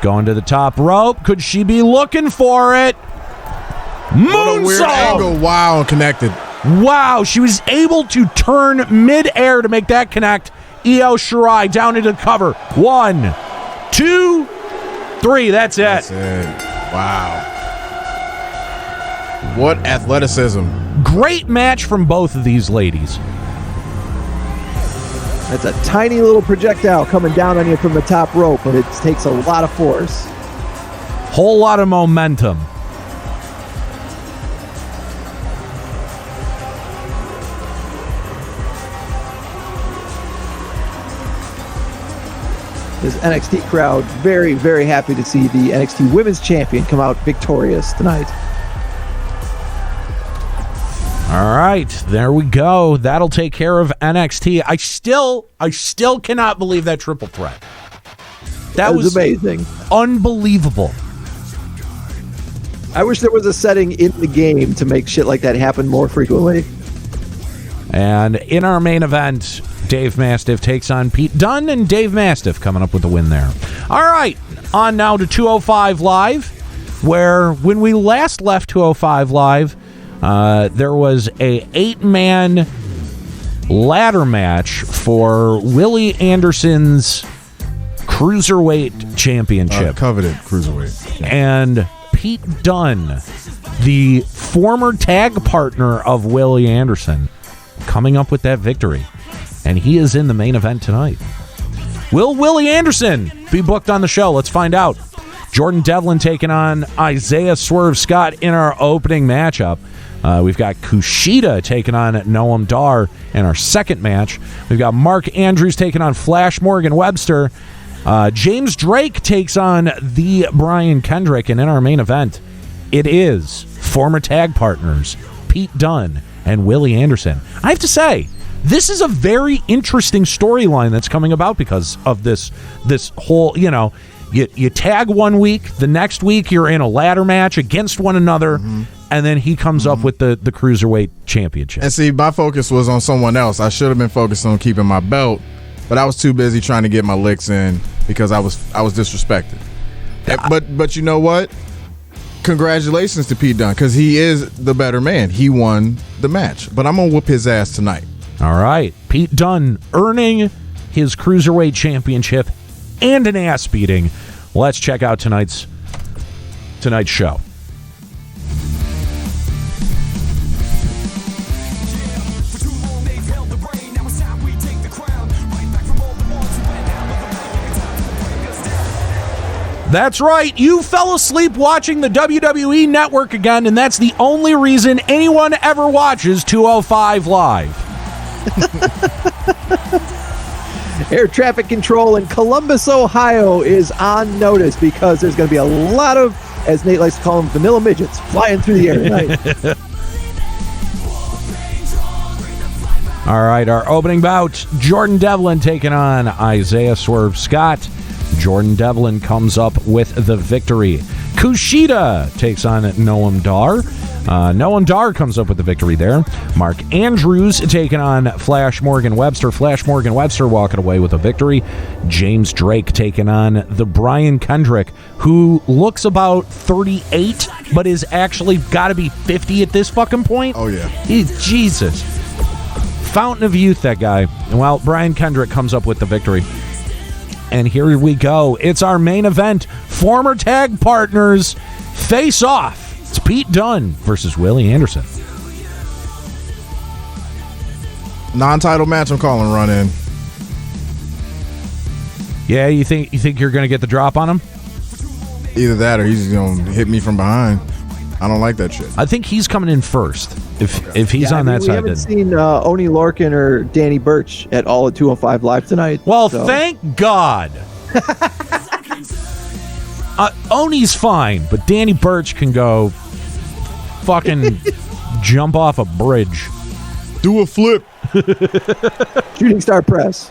going to the top rope. Could she be looking for it? What a weird angle. Wow, connected. Wow, she was able to turn mid-air to make that connect. Io Shirai down into the cover. 1, 2, 3. That's it. That's it. Wow. What athleticism. Great match from both of these ladies. That's a tiny little projectile coming down on you from the top rope, but it takes a lot of force. Whole lot of momentum. This NXT crowd very, very happy to see the NXT Women's Champion come out victorious tonight. All right, there we go. That'll take care of NXT. I still cannot believe that triple threat. That was amazing. Unbelievable. I wish there was a setting in the game to make shit like that happen more frequently. And in our main event, Dave Mastiff takes on Pete Dunn, and Dave Mastiff coming up with the win there. All right, on now to 205 Live, where when we last left 205 Live, there was a 8-man ladder match for Willie Anderson's Cruiserweight Championship. Coveted Cruiserweight. And Pete Dunn, the former tag partner of Willie Anderson, coming up with that victory. And he is in the main event tonight. Will Willie Anderson be booked on the show? Let's find out. Jordan Devlin taking on Isaiah Swerve Scott in our opening matchup. We've got Kushida taking on Noam Dar in our second match. We've got Mark Andrews taking on Flash Morgan Webster. James Drake takes on the Brian Kendrick. And in our main event, it is former tag partners Pete Dunn and Willie Anderson. I have to say, this is a very interesting storyline that's coming about because of this whole, you tag one week, the next week you're in a ladder match against one another, and then he comes up with the Cruiserweight Championship. And see, my focus was on someone else. I should have been focused on keeping my belt, but I was too busy trying to get my licks in because I was disrespected. But you know what? Congratulations to Pete Dunne, because he is the better man. He won the match, but I'm going to whoop his ass tonight. All right. Pete Dunne earning his Cruiserweight Championship and an ass beating. Let's check out tonight's show. That's right. You fell asleep watching the WWE Network again, and that's the only reason anyone ever watches 205 Live. Air traffic control in Columbus, Ohio is on notice because there's going to be a lot of, as Nate likes to call them, vanilla midgets flying through the air tonight. All right, our opening bout, Jordan Devlin taking on Isaiah Swerve Scott. Jordan Devlin comes up with the victory. Kushida takes on Noam Dar. Noam Dar comes up with the victory there. Mark Andrews taking on Flash Morgan Webster. Flash Morgan Webster walking away with a victory. James Drake taking on the Brian Kendrick, who looks about 38, but is actually got to be 50 at this fucking point. Oh, yeah. Jesus. Fountain of youth, that guy. Well, Brian Kendrick comes up with the victory. And here we go. It's our main event. Former tag partners face off. It's Pete Dunne versus Willie Anderson. Non-title match, I'm calling run in. Yeah, you think you're going to get the drop on him? Either that or he's going to hit me from behind. I don't like that shit. I think he's coming in first. If he's on that side, we haven't seen Oni Larkin or Danny Burch at all at 205 Live tonight. Well, thank God. Oni's fine, but Danny Burch can go fucking jump off a bridge. Do a flip. Shooting star press.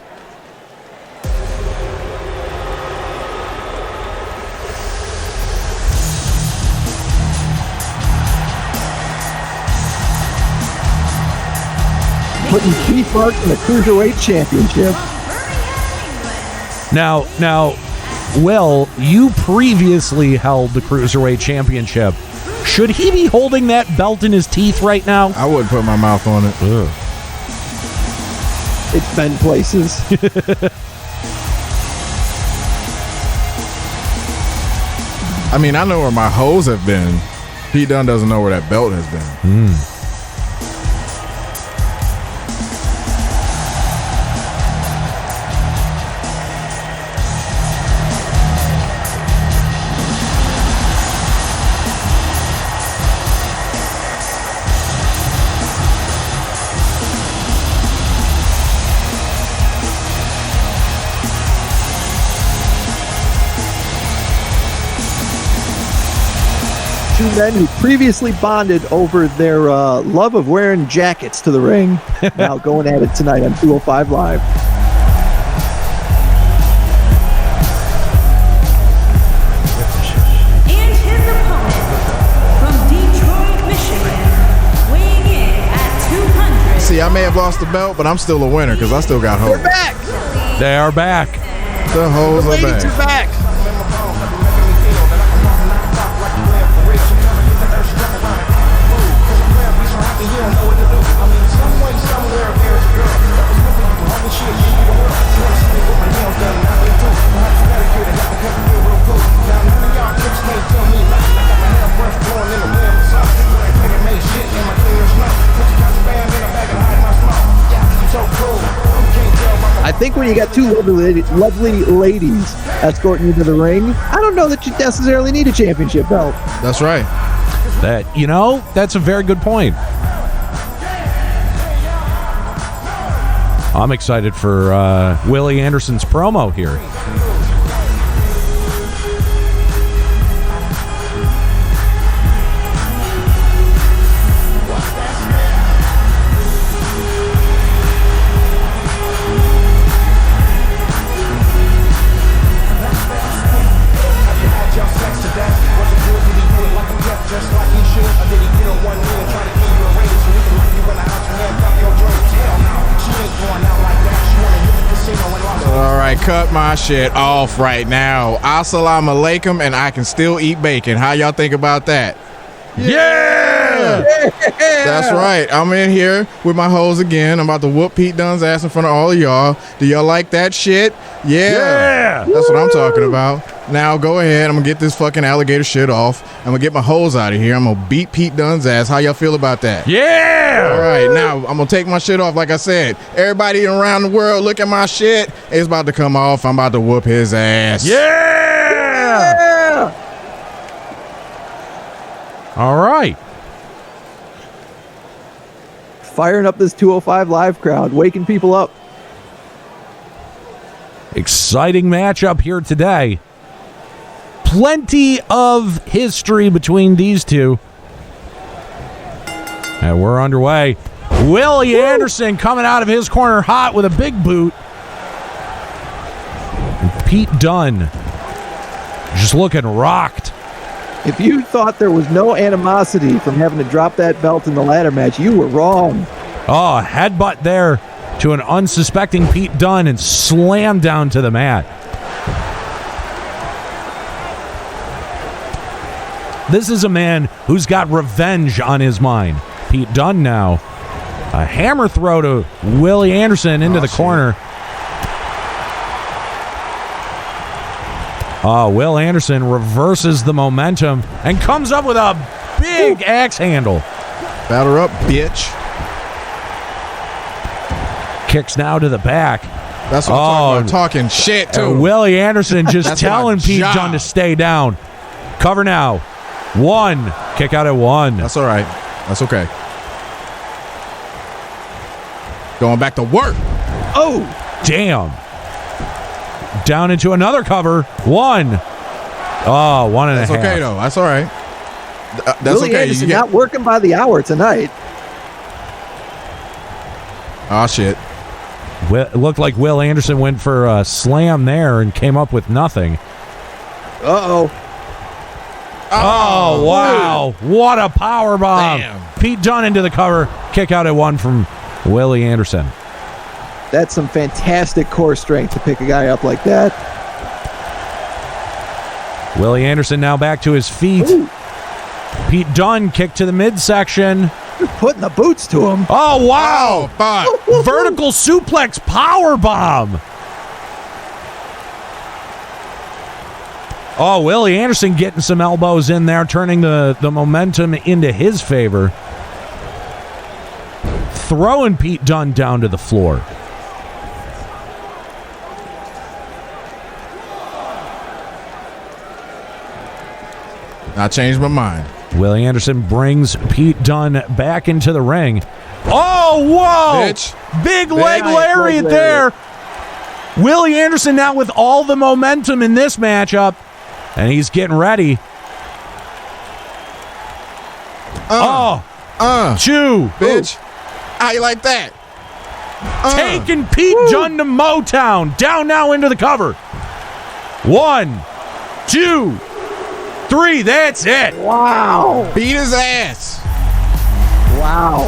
putting teeth marks in the Cruiserweight Championship. Now, Will, you previously held the Cruiserweight Championship. Should he be holding that belt in his teeth right now? I wouldn't put my mouth on it. Ugh. It's been places. I mean, I know where my hoes have been. Pete Dunn doesn't know where that belt has been. 2 men who previously bonded over their love of wearing jackets to the ring, now going at it tonight on 205 Live. And his opponent from Detroit, Michigan, weighing in at 200. See, I may have lost the belt, but I'm still a winner because I still got hoes. They're back! They are back. The hoes are Ladies back. are back! I think when you got 2 lovely ladies escorting you to the ring, I don't know that you necessarily need a championship belt. That's right. That's a very good point. I'm excited for Willie Anderson's promo here. Cut my shit off right now. Assalamu alaikum, and I can still eat bacon. How y'all think about that? Yeah! That's right. I'm in here with my hoes again. I'm about to whoop Pete Dunn's ass in front of all of y'all. Do y'all like that shit? Yeah. That's what I'm talking about. Now go ahead. I'm gonna get this fucking alligator shit off. I'm gonna get my hoes out of here. I'm gonna beat Pete Dunn's ass. How y'all feel about that? Yeah! All right, now I'm gonna take my shit off. Like I said, everybody around the world, look at my shit. It's about to come off. I'm about to whoop his ass. Yeah! All right. Firing up this 205 Live crowd, waking people up. Exciting matchup here today. Plenty of history between these two. And we're underway. Willie Anderson coming out of his corner hot with a big boot. And Pete Dunn just looking rocked. If you thought there was no animosity from having to drop that belt in the ladder match, you were wrong. Oh, headbutt there to an unsuspecting Pete Dunn and slam down to the mat. This is a man who's got revenge on his mind. Pete Dunn now. A hammer throw to Willie Anderson into the corner. Will Anderson reverses the momentum and comes up with a big axe handle. Batter up, bitch. Kicks now to the back. That's what I'm talking about. Talking shit, too. Willie Anderson just That's telling my Pete job. Dunn to stay down. Cover now. 1. Kick out at 1. That's all right. That's okay. Going back to work. Oh, damn. Down into another cover. 1. Oh, 1.5. That's okay, though. That's all right. That's Willie okay. Anderson not working by the hour tonight. Oh, shit. It looked like Will Anderson went for a slam there and came up with nothing. Uh-oh. Oh, wow. What a power bomb. Damn. Pete Dunn into the cover. Kick out at 1 from Willie Anderson. That's some fantastic core strength to pick a guy up like that. Willie Anderson now back to his feet. Ooh. Pete Dunn kick to the midsection. You're putting the boots to him. Oh, wow. Fuck. Vertical suplex power bomb. Oh, Willie Anderson getting some elbows in there, turning the momentum into his favor. Throwing Pete Dunn down to the floor. I changed my mind. Willie Anderson brings Pete Dunn back into the ring. Oh, whoa! Bitch. Big leg lariat there. Willie Anderson now with all the momentum in this matchup, and he's getting ready. Two. Bitch. How you like that? Taking Pete Dunn to Motown. Down now into the cover. 1, 2, 3. That's it. Wow. Beat his ass. Wow.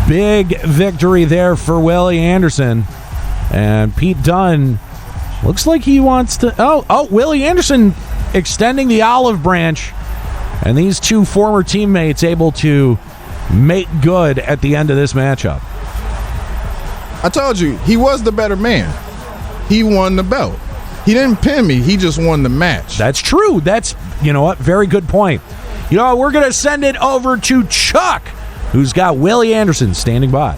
Big victory there for Willie Anderson. And Pete Dunn looks like he wants to... Oh, Willie Anderson extending the olive branch. And these two former teammates able to make good at the end of this matchup. I told you, he was the better man. He won the belt. He didn't pin me. He just won the match. That's true. That's, you know what, very good point. You know what, we're going to send it over to Chuck, who's got Willie Anderson standing by.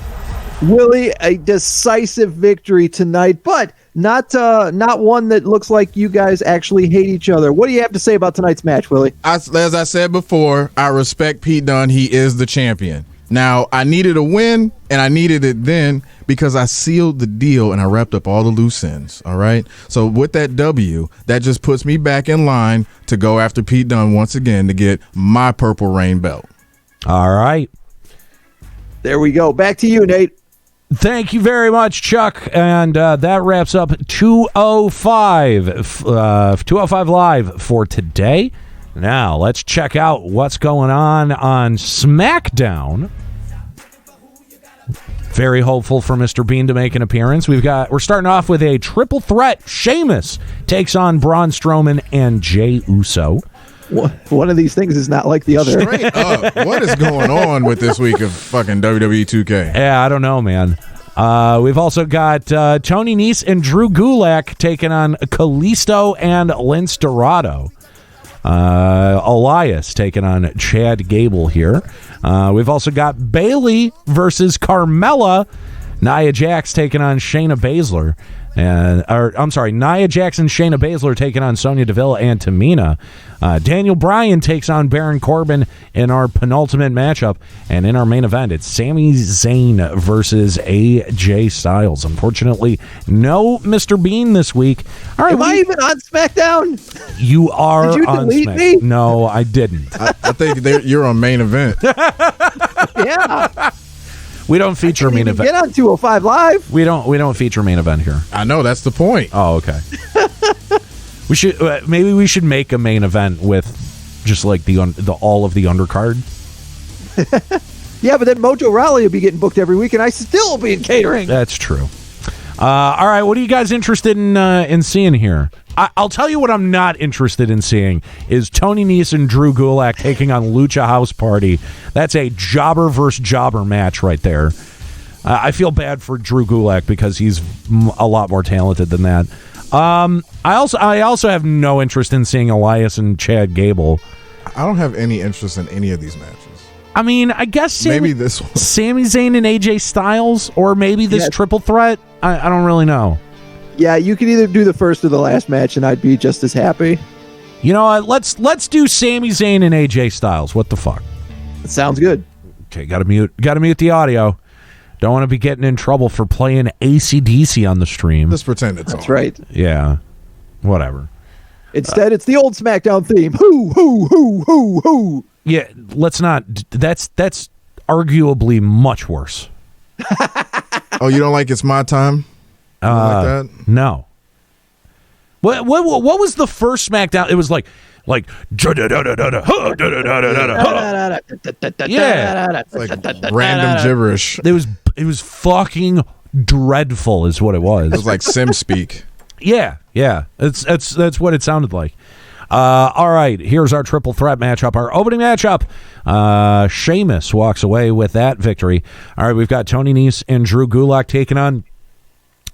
Willie, a decisive victory tonight, but not one that looks like you guys actually hate each other. What do you have to say about tonight's match, Willie? As I said before, I respect Pete Dunne. He is the champion. Now, I needed a win, and I needed it then because I sealed the deal and I wrapped up all the loose ends, all right? So with that W, that just puts me back in line to go after Pete Dunne once again to get my Purple Rain belt. All right. There we go. Back to you, Nate. Thank you very much, Chuck. And that wraps up 205 Live for today. Now, let's check out what's going on SmackDown. Very hopeful for Mr. Bean to make an appearance. We're starting off with a triple threat. Sheamus takes on Braun Strowman and Jey Uso. One of these things is not like the other. Straight up. What is going on with this week of fucking WWE 2K? Yeah, I don't know, man. We've also got Tony Nese and Drew Gulak taking on Kalisto and Lince Dorado. Elias taking on Chad Gable here. We've also got Bayley versus Carmella. Nia Jax taking on Shayna Baszler. Nia Jax and Shayna Baszler taking on Sonya Deville and Tamina. Daniel Bryan takes on Baron Corbin in our penultimate matchup. And in our main event, it's Sami Zayn versus AJ Styles. Unfortunately, no Mr. Bean this week. All right, Am I even on SmackDown? You are Did you on delete SmackDown. me? No, I didn't. I think you're on main event. Yeah. We don't feature main event. Get on 205 Live. We don't feature main event here. I know, that's the point. Oh, okay. We should maybe we should make a main event with just like the all of the undercard. Yeah, but then Mojo Rawley will be getting booked every week, and I still will be in catering. That's true. All right, what are you guys interested in seeing here? I'll tell you what I'm not interested in seeing is Tony Nese and Drew Gulak taking on Lucha House Party. That's a jobber versus jobber match right there. I feel bad for Drew Gulak because he's a lot more talented than that. I also have no interest in seeing Elias and Chad Gable. I don't have any interest in any of these matches. I mean, I guess maybe this one. Sami Zayn and AJ Styles, or maybe this triple threat. I don't really know. Yeah, you could either do the first or the last match, and I'd be just as happy. You know what? Let's do Sami Zayn and AJ Styles. What the fuck? It sounds good. Okay, gotta mute the audio. Don't want to be getting in trouble for playing AC/DC on the stream. Let's pretend it's That's on. right. Yeah, whatever. Instead, it's the old SmackDown theme. Hoo, hoo, hoo, hoo, hoo. Yeah, let's not. That's arguably much worse. Oh, you don't like It's My Time? Like that? No. What was the first SmackDown? It was like like yeah, It's like random gibberish. it was fucking dreadful, is what it was. It was like Sim speak. Yeah. That's what it sounded like. All right, here's our triple threat matchup, our opening matchup. Sheamus walks away with that victory. All right, we've got Tony Nese and Drew Gulak taking on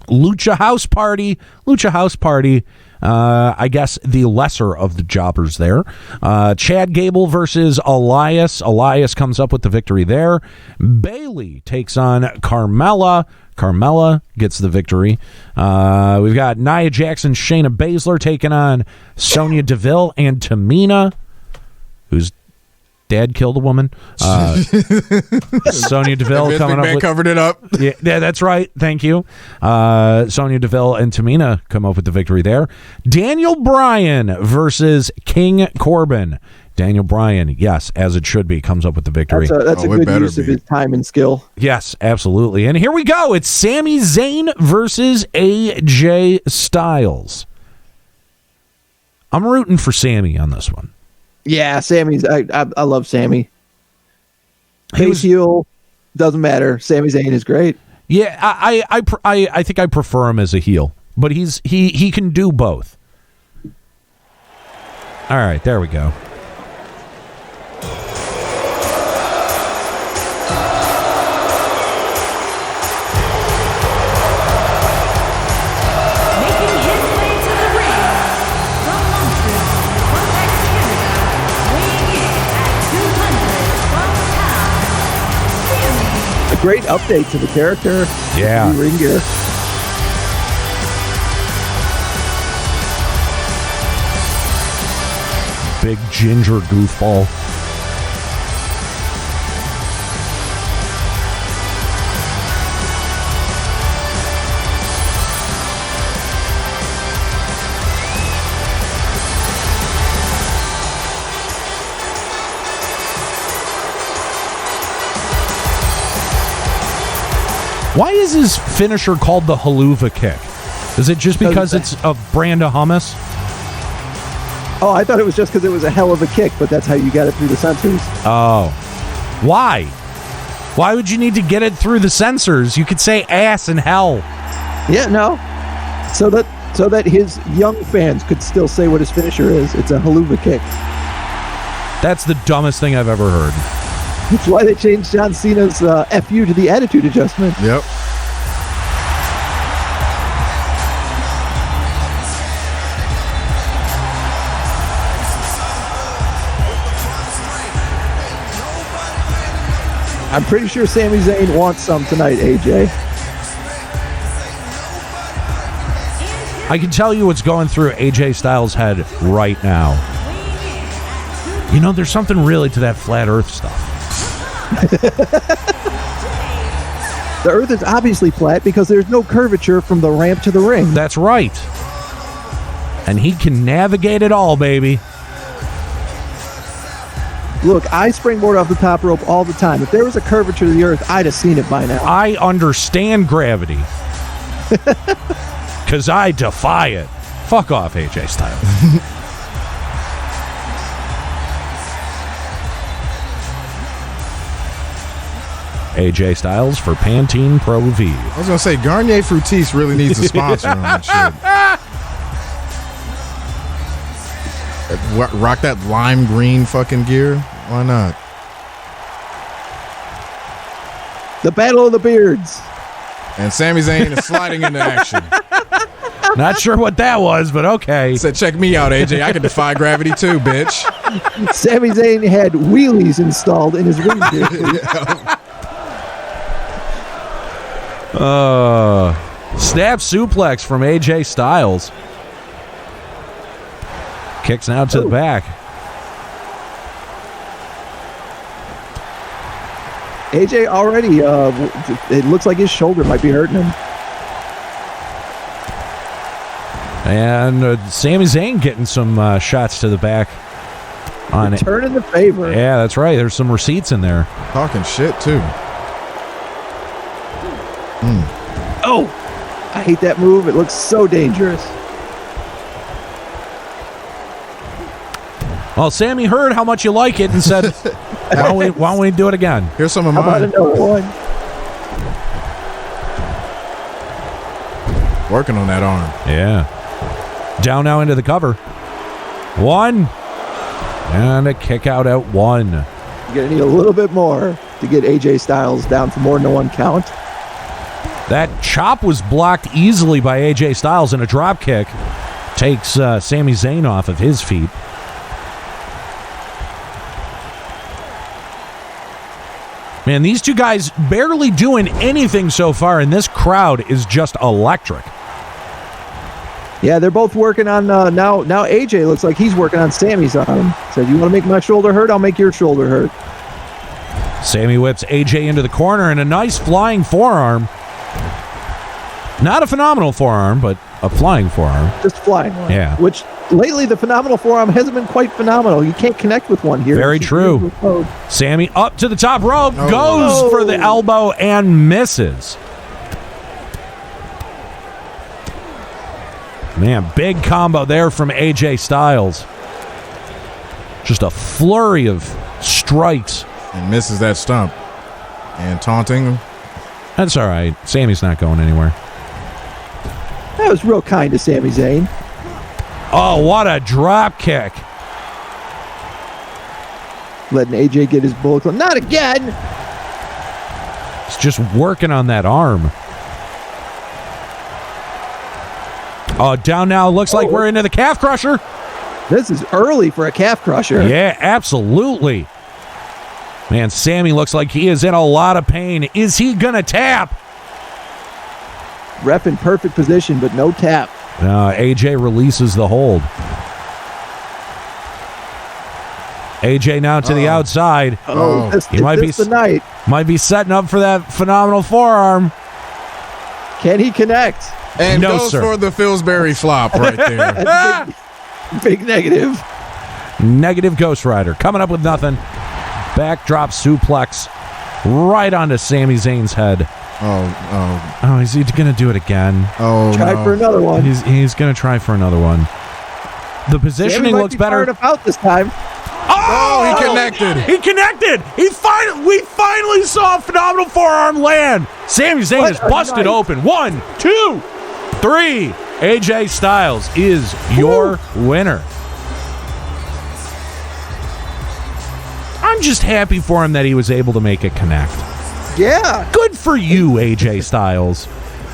Lucha House Party. I guess the lesser of the jobbers there. Chad Gable versus Elias. Elias comes up with the victory there. Bayley takes on Carmella. Carmella gets the victory. We've got Nia Jackson, Shayna Baszler taking on Sonya Deville and Tamina, whose dad killed a woman. Sonya Deville coming up with... covered it up. Yeah, that's right. Thank you. Sonya Deville and Tamina come up with the victory there. Daniel Bryan versus King Corbin. Daniel Bryan, yes, as it should be, comes up with the victory. That's a good use of his time and skill. Yes, absolutely. And here we go. It's Sami Zayn versus AJ Styles. I'm rooting for Sami on this one. Yeah, Sammy's. I love Sami. Face heel doesn't matter. Sami Zayn is great. Yeah, I think I prefer him as a heel, but he can do both. All right, there we go. Great update to the character. Yeah. New ring gear. Big ginger goofball. Why is his finisher called the Haluva kick? Is it just because it's a brand of hummus? Oh, I thought it was just because it was a hell of a kick, but that's how you got it through the censors. Oh. Why? Why would you need to get it through the censors? You could say ass and hell. Yeah, no. So that his young fans could still say what his finisher is. It's a Haluva kick. That's the dumbest thing I've ever heard. That's why they changed John Cena's FU to the attitude adjustment. Yep. I'm pretty sure Sami Zayn wants some tonight, AJ. I can tell you what's going through AJ Styles' head right now. You know, there's something really to that flat earth stuff. The earth is obviously flat because there's no curvature from the ramp to the ring. That's right. And he can navigate it all, baby. Look, I springboard off the top rope all the time. If there was a curvature to the earth, I'd have seen it by now. I understand gravity. Because I defy it. Fuck off, AJ Styles. AJ Styles for Pantene Pro V. I was going to say, Garnier Fructis really needs a sponsor on that shit. Rock that lime green fucking gear. Why not? The Battle of the Beards. And Sami Zayn is sliding into action. Not sure what that was, but okay. Said, check me out, AJ. I can defy gravity too, bitch. Sami Zayn had wheelies installed in his ring gear. Snap suplex from AJ Styles. Kicks now to the back. AJ already, it looks like his shoulder might be hurting him. And Sami Zayn getting some shots to the back on it. Turning the favor. Yeah, that's right. There's some receipts in there. Talking shit, too. Oh, I hate that move. It looks so dangerous. Well, Sami heard how much you like it and said, why don't we do it again? Here's some of How about mine. another one? Working on that arm. Yeah. Down now into the cover. 1. And a kick out at 1. You're going to need a little bit more to get AJ Styles down for more than a 1 count. That chop was blocked easily by AJ Styles, and a drop kick takes Sami Zayn off of his feet. Man, these two guys barely doing anything so far, and this crowd is just electric. Yeah, they're both working on now AJ looks like he's working on Sami's arm. Said, you want to make my shoulder hurt? I'll make your shoulder hurt. Sami whips AJ into the corner, and a nice flying forearm. Not a phenomenal forearm, but a flying forearm. Just flying one. Yeah. Which lately the phenomenal forearm hasn't been quite phenomenal. You can't connect with one here. Very true. Sami up to the top rope, goes for the elbow and misses. Man, big combo there from AJ Styles. Just a flurry of strikes. And misses that stump. And taunting him. That's all right. Sami's not going anywhere. That was real kind to Sami Zayn. Oh, what a drop kick. Letting AJ get his bullet club. Not again! He's just working on that arm. Oh, down now. Looks like we're into the calf crusher. This is early for a calf crusher. Yeah, absolutely. Man, Sami looks like he is in a lot of pain. Is he going to tap? Ref in perfect position, but no tap. AJ releases the hold. AJ now to the outside. He might be the night. Might be setting up for that phenomenal forearm. Can he connect? And No, goes sir. for the Pillsbury flop right there. That's big negative. Negative Ghost Rider coming up with nothing. Backdrop suplex right onto Sami Zayn's head. Oh, is he going to do it again? Oh, Try for another one. He's going to try for another one. The positioning looks better. About this time. Oh, he connected. He connected. We finally saw a phenomenal forearm land. Sami Zayn What is a busted night. open. 1, 2, 3. AJ Styles is your winner. I'm just happy for him that he was able to make it connect. Yeah. Good for you, AJ Styles.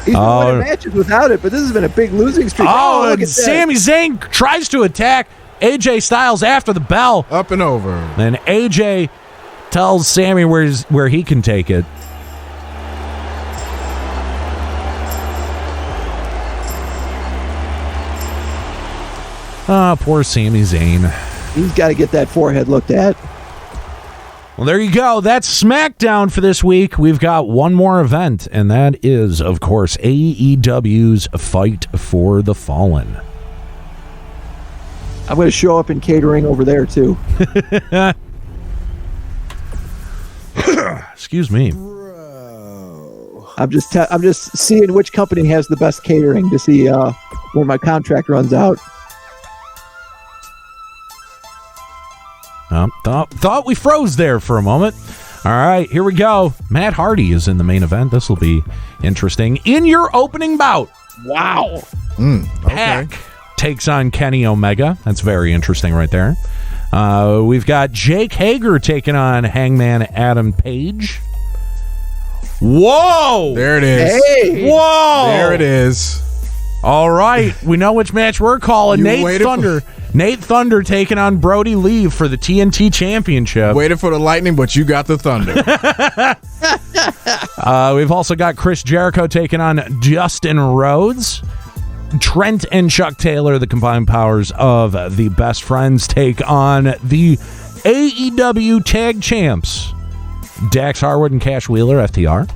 He's been winning matches without it, but this has been a big losing streak. Oh, look and at that. Sami Zayn tries to attack AJ Styles after the bell. Up and over. Then AJ tells Sami where he can take it. Ah, poor Sami Zayn. He's got to get that forehead looked at. Well, there you go. That's SmackDown for this week. We've got one more event, and that is, of course, AEW's Fight for the Fallen. I'm going to show up in catering over there, too. Excuse me. I'm just seeing which company has the best catering to see when my contract runs out. Thought we froze there for a moment. All right, here we go. Matt Hardy is in the main event. This will be interesting. In your opening bout, wow. Okay. Pac takes on Kenny Omega. That's very interesting right there. We've got Jake Hager taking on Hangman Adam Page. Whoa! There it is. Hey! Whoa! There it is. All right, we know which match we're calling. You Nate waited Thunder. Nate Thunder taking on Brodie Lee for the TNT Championship. Waited for the lightning, but you got the thunder. We've also got Chris Jericho taking on Justin Rhodes. Trent and Chuck Taylor, the combined powers of the Best Friends, take on the AEW Tag Champs, Dax Harwood and Cash Wheeler, FTR.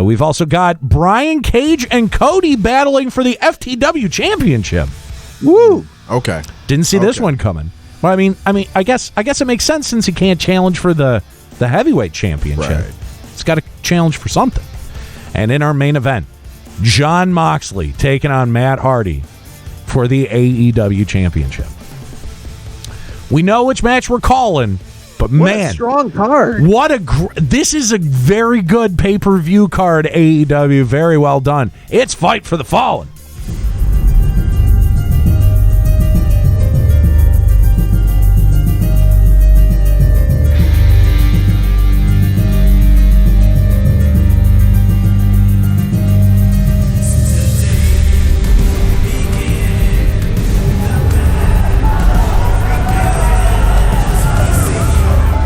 We've also got Brian Cage and Cody battling for the FTW Championship. Woo! Okay. Didn't see this one coming. Well, I guess it makes sense since he can't challenge for the heavyweight championship. Right. It's got to challenge for something. And in our main event, Jon Moxley taking on Matt Hardy for the AEW championship. We know which match we're calling, but What man, a strong card. this is a very good pay-per-view card, AEW. Very well done. It's Fight for the Fallen.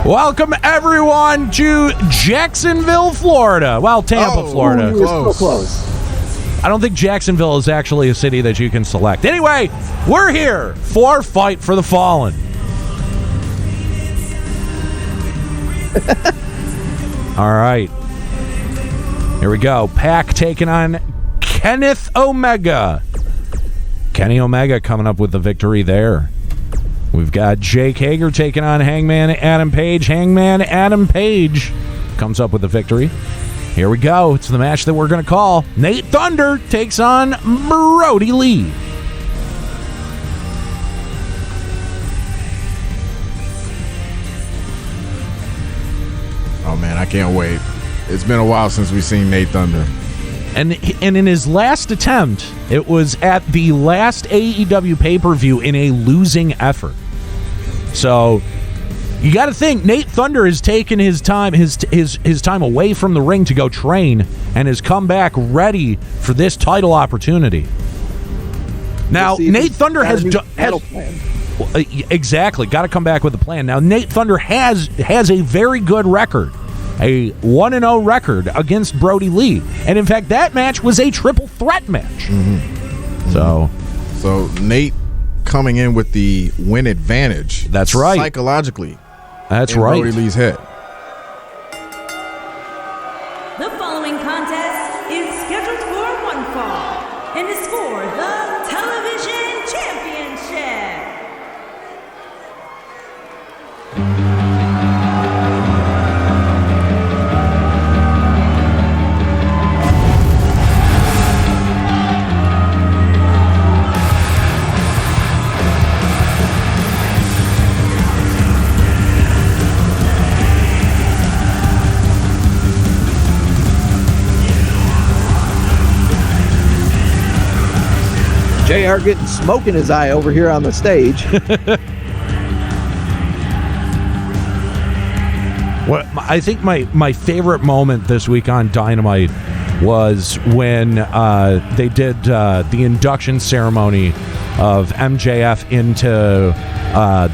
Welcome, everyone, to Jacksonville, Florida. Well, Tampa, Florida. Ooh, so close. I don't think Jacksonville is actually a city that you can select. Anyway, we're here for Fight for the Fallen. All right. Here we go. Pac taking on Kenneth Omega. Kenny Omega coming up with the victory there. We've got Jake Hager taking on Hangman Adam Page. Hangman Adam Page comes up with the victory. Here we go. It's the match that we're going to call. Nate Thunder takes on Brodie Lee. Oh, man, I can't wait. It's been a while since we've seen Nate Thunder. And in his last attempt, it was at the last AEW pay-per-view in a losing effort. So you got to think Nate Thunder has taken his time time away from the ring to go train and has come back ready for this title opportunity. Now Nate Thunder has exactly got to come back with a plan. Now Nate Thunder has a very good record. A 1-0 record against Brodie Lee. And in fact, that match was a triple threat match. Mm-hmm. So Nate coming in with the win advantage. That's right. Psychologically. That's in right. Brodie Lee's head. The following contest is scheduled for one fall and is for the Television Championship. JR getting smoke in his eye over here on the stage. What I think my favorite moment this week on Dynamite was when they did the induction ceremony of MJF into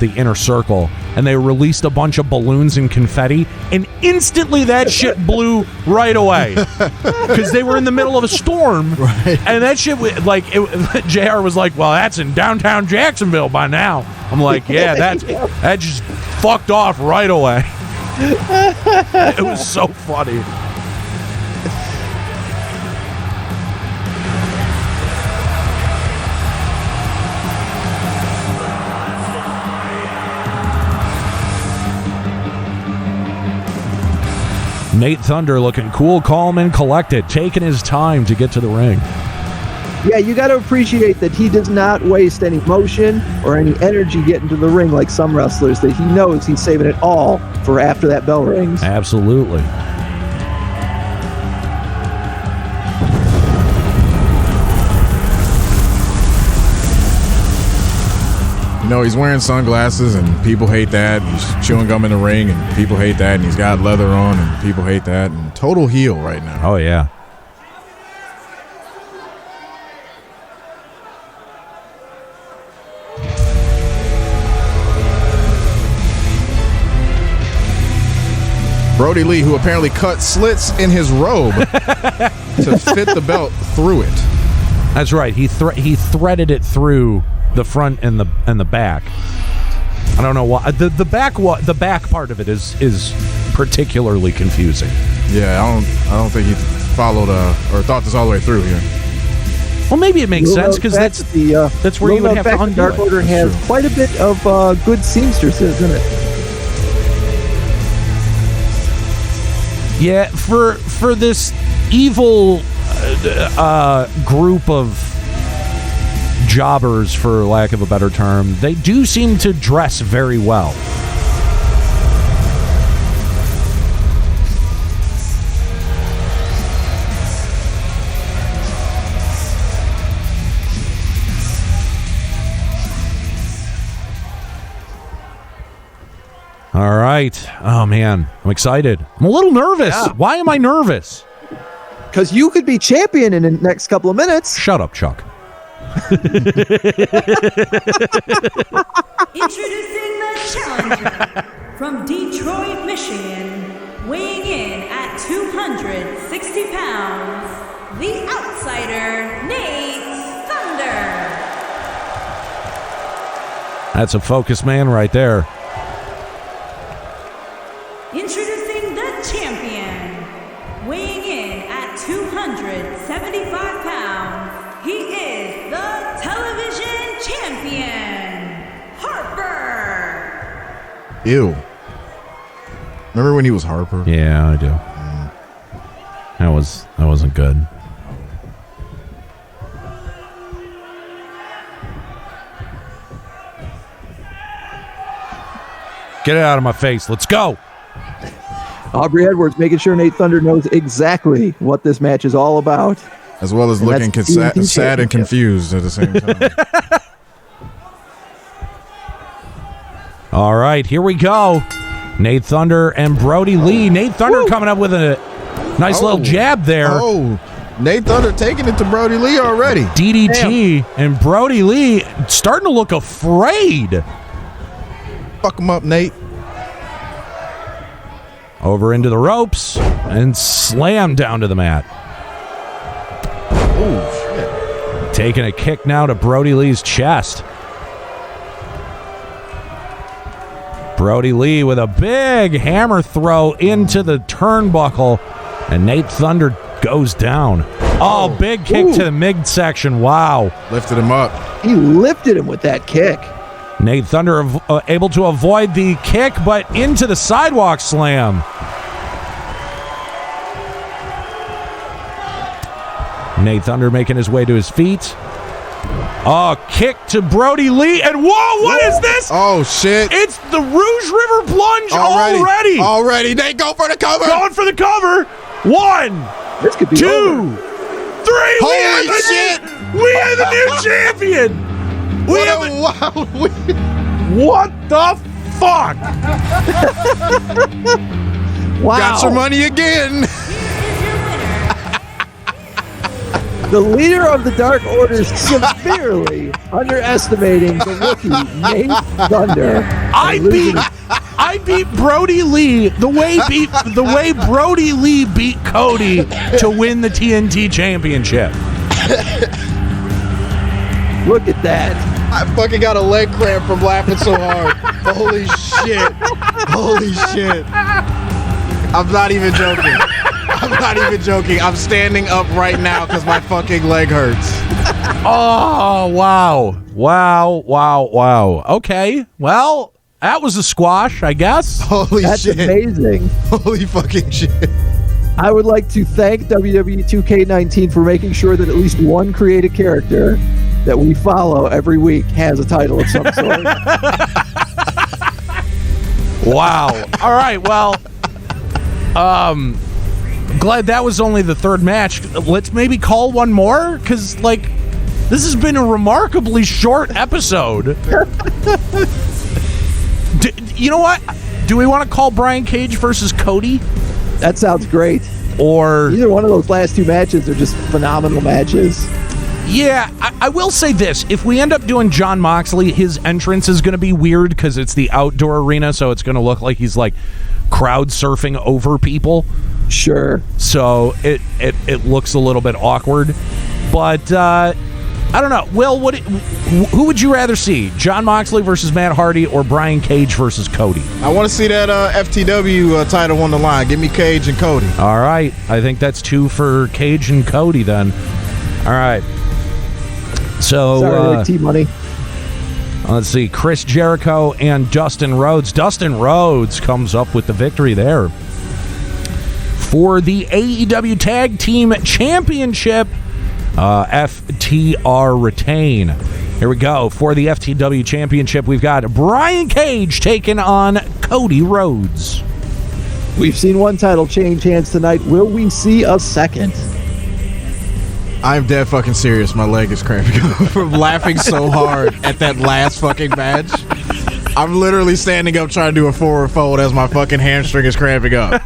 the Inner Circle, and they released a bunch of balloons and confetti, and instantly that shit blew right away because they were in the middle of a storm, right. And that shit JR was like, well, that's in downtown Jacksonville by now. I'm like, yeah, that just fucked off right away. It was so funny. Nate Thunder looking cool, calm, and collected, taking his time to get to the ring. Yeah, you got to appreciate that he does not waste any motion or any energy getting to the ring like some wrestlers, that he knows he's saving it all for after that bell rings. Absolutely. You know, he's wearing sunglasses, and people hate that. He's chewing gum in the ring, and people hate that. And he's got leather on, and people hate that. And total heel right now. Oh, yeah. Brodie Lee, who apparently cut slits in his robe to fit the belt through it. That's right. He threaded it through the front and the back. I don't know why the back part of it is particularly confusing. Yeah, I don't think he followed or thought this all the way through here. Well, maybe it makes sense because that's where you would have to undo Dark Order has quite a bit of good seamstresses in it. Yeah, for this evil group of jobbers, for lack of a better term, they do seem to dress very well. All right. Oh, man. I'm excited. I'm a little nervous. Yeah. Why am I nervous? Because you could be champion in the next couple of minutes. Shut up, Chuck. Introducing the challenger from Detroit, Michigan, weighing in at 260 pounds, the outsider, Nate Thunder. That's a focus man right there. Introducing the champion, weighing in at 275 pounds, he is the television champion, Harper. Ew. Remember when he was Harper? Yeah, I do. That wasn't good. Get it out of my face. Let's go. Aubrey Edwards making sure Nate Thunder knows exactly what this match is all about. As well as looking sad and confused at the same time. All right, here we go. Nate Thunder and Brodie Lee. Nate Thunder coming up with a nice little jab there. Oh, Nate Thunder taking it to Brodie Lee already. DDT. And Brodie Lee starting to look afraid. Fuck him up, Nate. Over into the ropes and slam down to the mat. Oh, shit. Taking a kick now to Brodie Lee's chest. Brodie Lee with a big hammer throw into the turnbuckle, and Nate Thunder goes down. Oh, big kick to the midsection. Wow. Lifted him up. He lifted him with that kick. Nate Thunder able to avoid the kick, but into the sidewalk slam. Nate Thunder making his way to his feet. Oh, kick to Brodie Lee, and whoa, what is this? Oh, shit. It's the Rouge River Plunge already. Already. They go for the cover. Going for the cover. 1, This could be 2, 3. Holy shit. We are the new champion. What the fuck? Wow. Got your money again. The leader of the Dark Order is severely underestimating the rookie, Nate Thunder. I beat Brodie Lee the way Brodie Lee beat Cody to win the TNT Championship. Look at that. I fucking got a leg cramp from laughing so hard. Holy shit. Holy shit. I'm not even joking. I'm standing up right now because my fucking leg hurts. Oh, wow. Okay, well, that was a squash, I guess. Holy That's shit. amazing. Holy fucking shit. I would like to thank WWE 2k19 for making sure that at least one creative character that we follow every week has a title of some sort. Wow. All right, well, glad that was only the third match. Let's maybe call one more, because, this has been a remarkably short episode. You know what? Do we want to call Brian Cage versus Cody? That sounds great. Or either one of those last two matches are just phenomenal matches. Yeah, I will say this. If we end up doing Jon Moxley, his entrance is going to be weird because it's the outdoor arena, so it's going to look like he's, crowd surfing over people. Sure. So it looks a little bit awkward. But, I don't know. Will, who would you rather see? Jon Moxley versus Matt Hardy or Brian Cage versus Cody? I want to see that FTW title on the line. Give me Cage and Cody. All right. I think that's 2 for Cage and Cody then. All right. So, sorry, T-Money. Let's see. Chris Jericho and Dustin Rhodes. Dustin Rhodes comes up with the victory there for the AEW Tag Team Championship. FTR retain. Here we go. For the FTW Championship, we've got Brian Cage taking on Cody Rhodes. We've seen one title change hands tonight. Will we see a second? I'm dead fucking serious. My leg is cramping from laughing so hard at that last fucking match. I'm literally standing up trying to do a forward fold as my fucking hamstring is cramping up.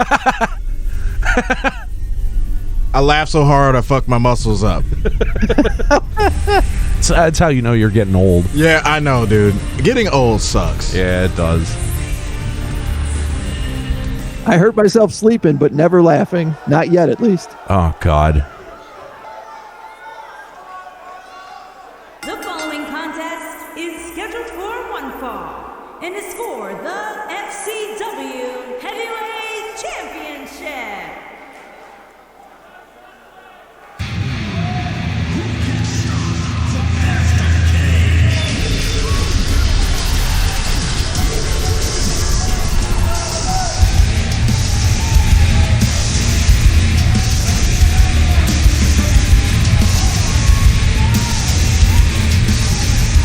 I laughed so hard I fucked my muscles up. That's how you know you're getting old. Yeah, I know, dude. Getting old sucks. Yeah, it does. I hurt myself sleeping, but never laughing. Not yet, at least. Oh, God. The following contest is scheduled for one fall and is for the FCW Heavyweight Championship.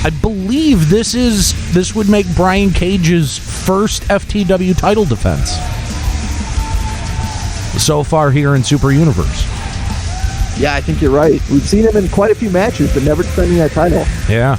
I believe this would make Brian Cage's first FTW title defense so far here in Super Universe. Yeah, I think you're right. We've seen him in quite a few matches, but never defending that title. Yeah.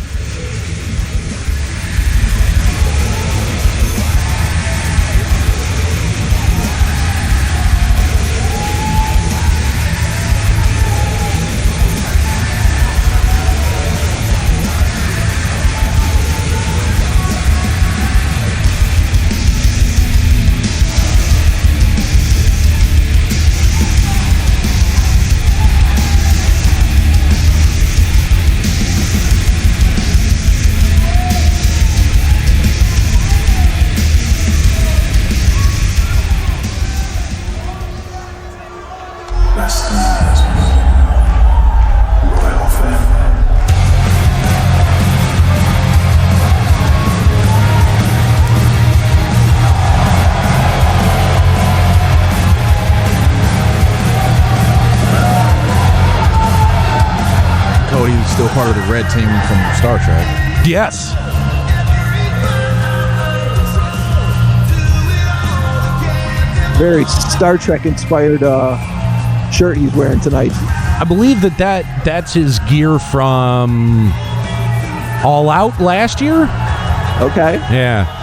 Still part of the red team from Star Trek. Yes. Very Star Trek inspired shirt he's wearing tonight. I believe that's his gear from All Out last year. Okay. Yeah.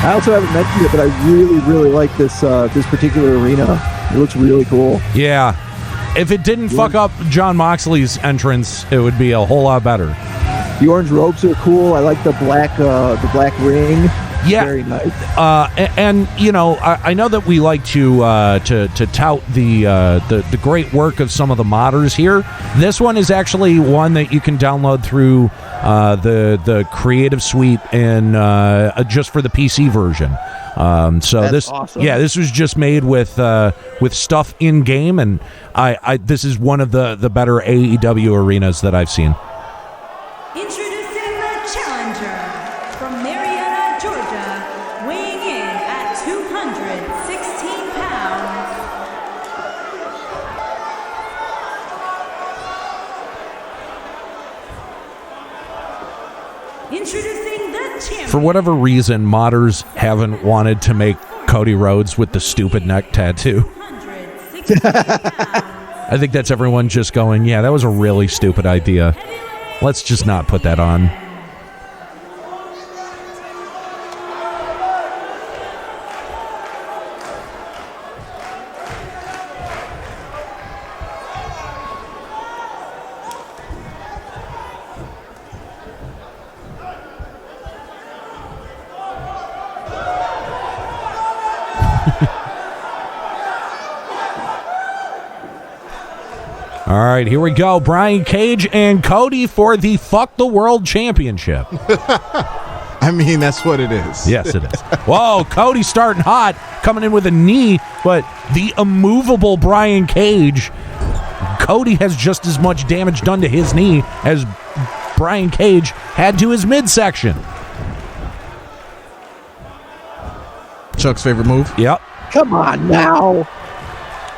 I also haven't mentioned it, but I really, really like this this particular arena. It looks really cool. Yeah. If it didn't fuck up Jon Moxley's entrance, it would be a whole lot better. The orange robes are cool. I like the black ring. Yeah. Very nice. And you know, I know that we like to tout the great work of some of the modders here. This one is actually one that you can download through the Creative Suite and just for the PC version. So That's this, awesome. Yeah, this was just made with stuff in game, and I this is one of the better AEW arenas that I've seen. Introducing the challenger from Marietta, Georgia, weighing in at 216 pounds. Introducing the champion. For whatever reason, modders haven't wanted to make Cody Rhodes with the stupid neck tattoo. 216 pounds. I think that's everyone just going, yeah, that was a really stupid idea. Let's just not put that on. All right, here we go. Brian Cage and Cody for the Fuck the World Championship. I mean, that's what it is. Yes, it is. Whoa, Cody starting hot, coming in with a knee, but the immovable Brian Cage, Cody has just as much damage done to his knee as Brian Cage had to his midsection. Chuck's favorite move? Yep. Come on now.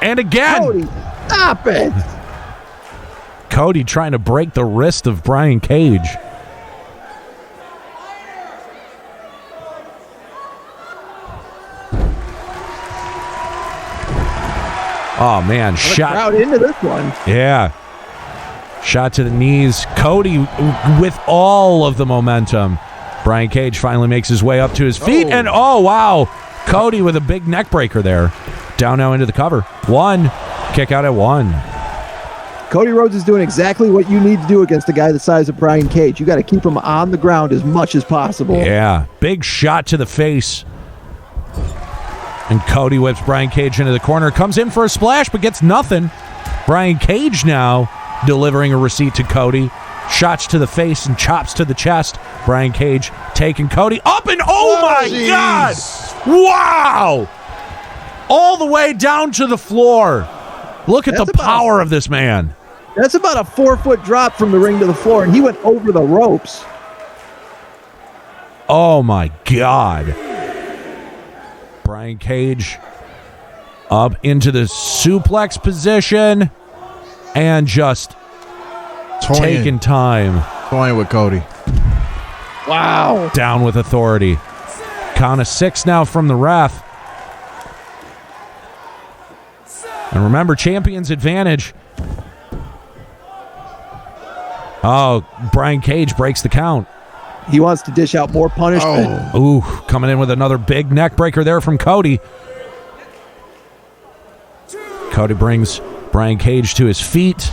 And again. Cody, stop it. Cody trying to break the wrist of Brian Cage. Oh, man. Shot crowd into this one. Yeah. Shot to the knees. Cody with all of the momentum. Brian Cage finally makes his way up to his feet. And, oh, wow. Cody with a big neck breaker there. Down now into the cover. 1. Kick out at 1. Cody Rhodes is doing exactly what you need to do against a guy the size of Brian Cage. You got to keep him on the ground as much as possible. Yeah. Big shot to the face. And Cody whips Brian Cage into the corner. Comes in for a splash, but gets nothing. Brian Cage now delivering a receipt to Cody. Shots to the face and chops to the chest. Brian Cage taking Cody up and oh my God! Wow! All the way down to the floor. Look at the power of this man. That's about a 4-foot drop from the ring to the floor, and he went over the ropes. Oh my God. Brian Cage up into the suplex position and just taking time. Toying with Cody. Wow. Down with authority. Count of 6 now from the ref. And remember, champion's advantage. Oh, Brian Cage breaks the count. He wants to dish out more punishment. Ooh, coming in with another big neck breaker there from Cody. Cody brings Brian Cage to his feet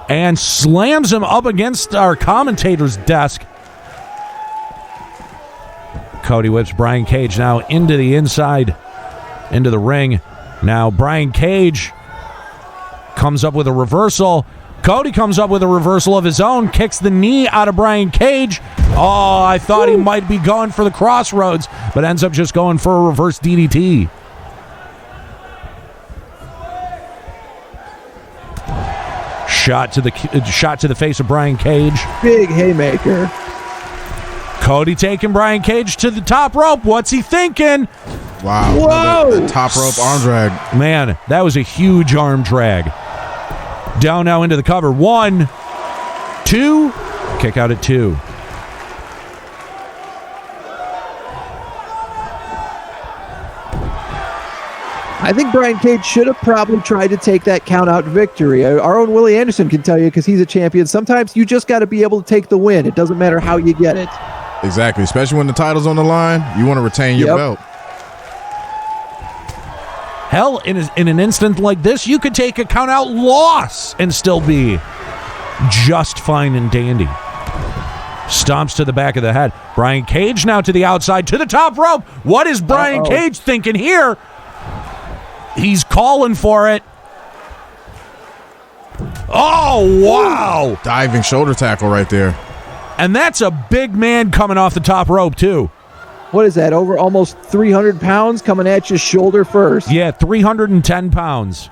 and slams him up against our commentator's desk. Cody whips Brian Cage now into the inside, into the ring. Now Brian Cage comes up with a reversal. Cody comes up with a reversal of his own, kicks the knee out of Brian Cage. Oh, I thought he might be going for the crossroads, but ends up just going for a reverse DDT. Shot to the face of Brian Cage. Big haymaker. Cody taking Brian Cage to the top rope. What's he thinking? Wow. Whoa. Top rope arm drag. Man, that was a huge arm drag. Down now into the cover. 1, 2. Kick out at 2. I think Brian Cage should have probably tried to take that count-out victory. Our own Willie Anderson can tell you, because he's a champion, sometimes you just got to be able to take the win. It doesn't matter how you get it. Exactly, especially when the title's on the line. You want to retain your belt. Hell, in an instant like this, you could take a count-out loss and still be just fine and dandy. Stomps to the back of the head. Brian Cage now to the outside, to the top rope. What is Brian Cage thinking here? He's calling for it. Oh, wow. Diving shoulder tackle right there. And that's a big man coming off the top rope, too. What is that, over almost 300 pounds coming at you shoulder first? Yeah, 310 pounds.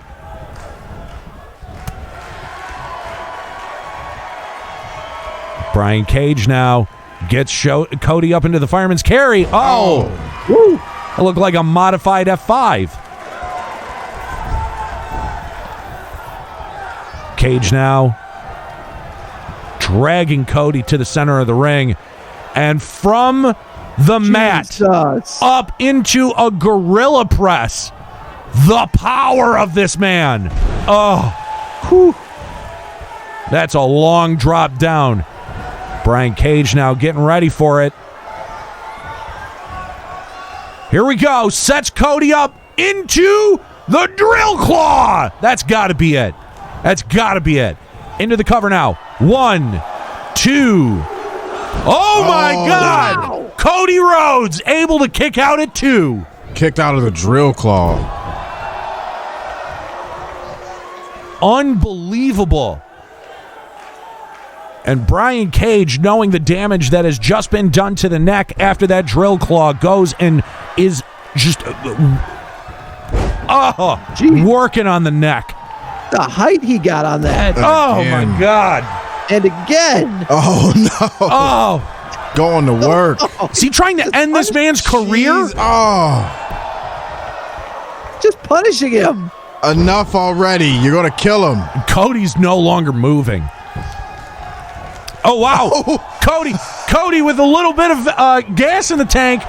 Brian Cage now gets Cody up into the fireman's carry. Oh. Woo. It looked like a modified F5. Cage now dragging Cody to the center of the ring. And from the mat up into a gorilla press. The power of this man. Oh. Whew. That's a long drop down. Brian Cage now getting ready for it. Here we go. Sets Cody up into the drill claw. That's got to be it. That's got to be it. Into the cover now. 1, 2. Oh, my God. Wow. Cody Rhodes able to kick out at 2. Kicked out of the drill claw. Unbelievable. And Brian Cage, knowing the damage that has just been done to the neck after that drill claw, goes and is just working on the neck. The height he got on that. Oh, my God. And again. Oh, no. Oh. Going to work. Is he trying to end this man's career? Jeez. Oh. Just punishing him. Enough already. You're going to kill him. Cody's no longer moving. Oh, wow. Oh. Cody with a little bit of gas in the tank.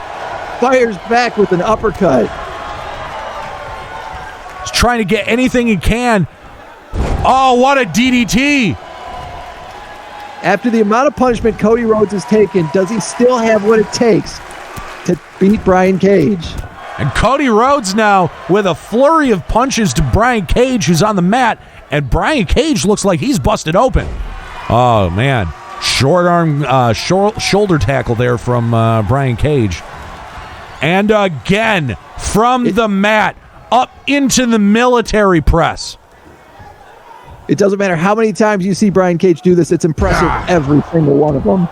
Fires back with an uppercut. He's trying to get anything he can. Oh, what a DDT. After the amount of punishment Cody Rhodes has taken, does he still have what it takes to beat Brian Cage? And Cody Rhodes now with a flurry of punches to Brian Cage, who's on the mat. And Brian Cage looks like he's busted open. Oh, man. Short arm, shoulder tackle there from Brian Cage. And again, from the mat, up into the military press. It doesn't matter how many times you see Brian Cage do this. It's impressive, every single one of them.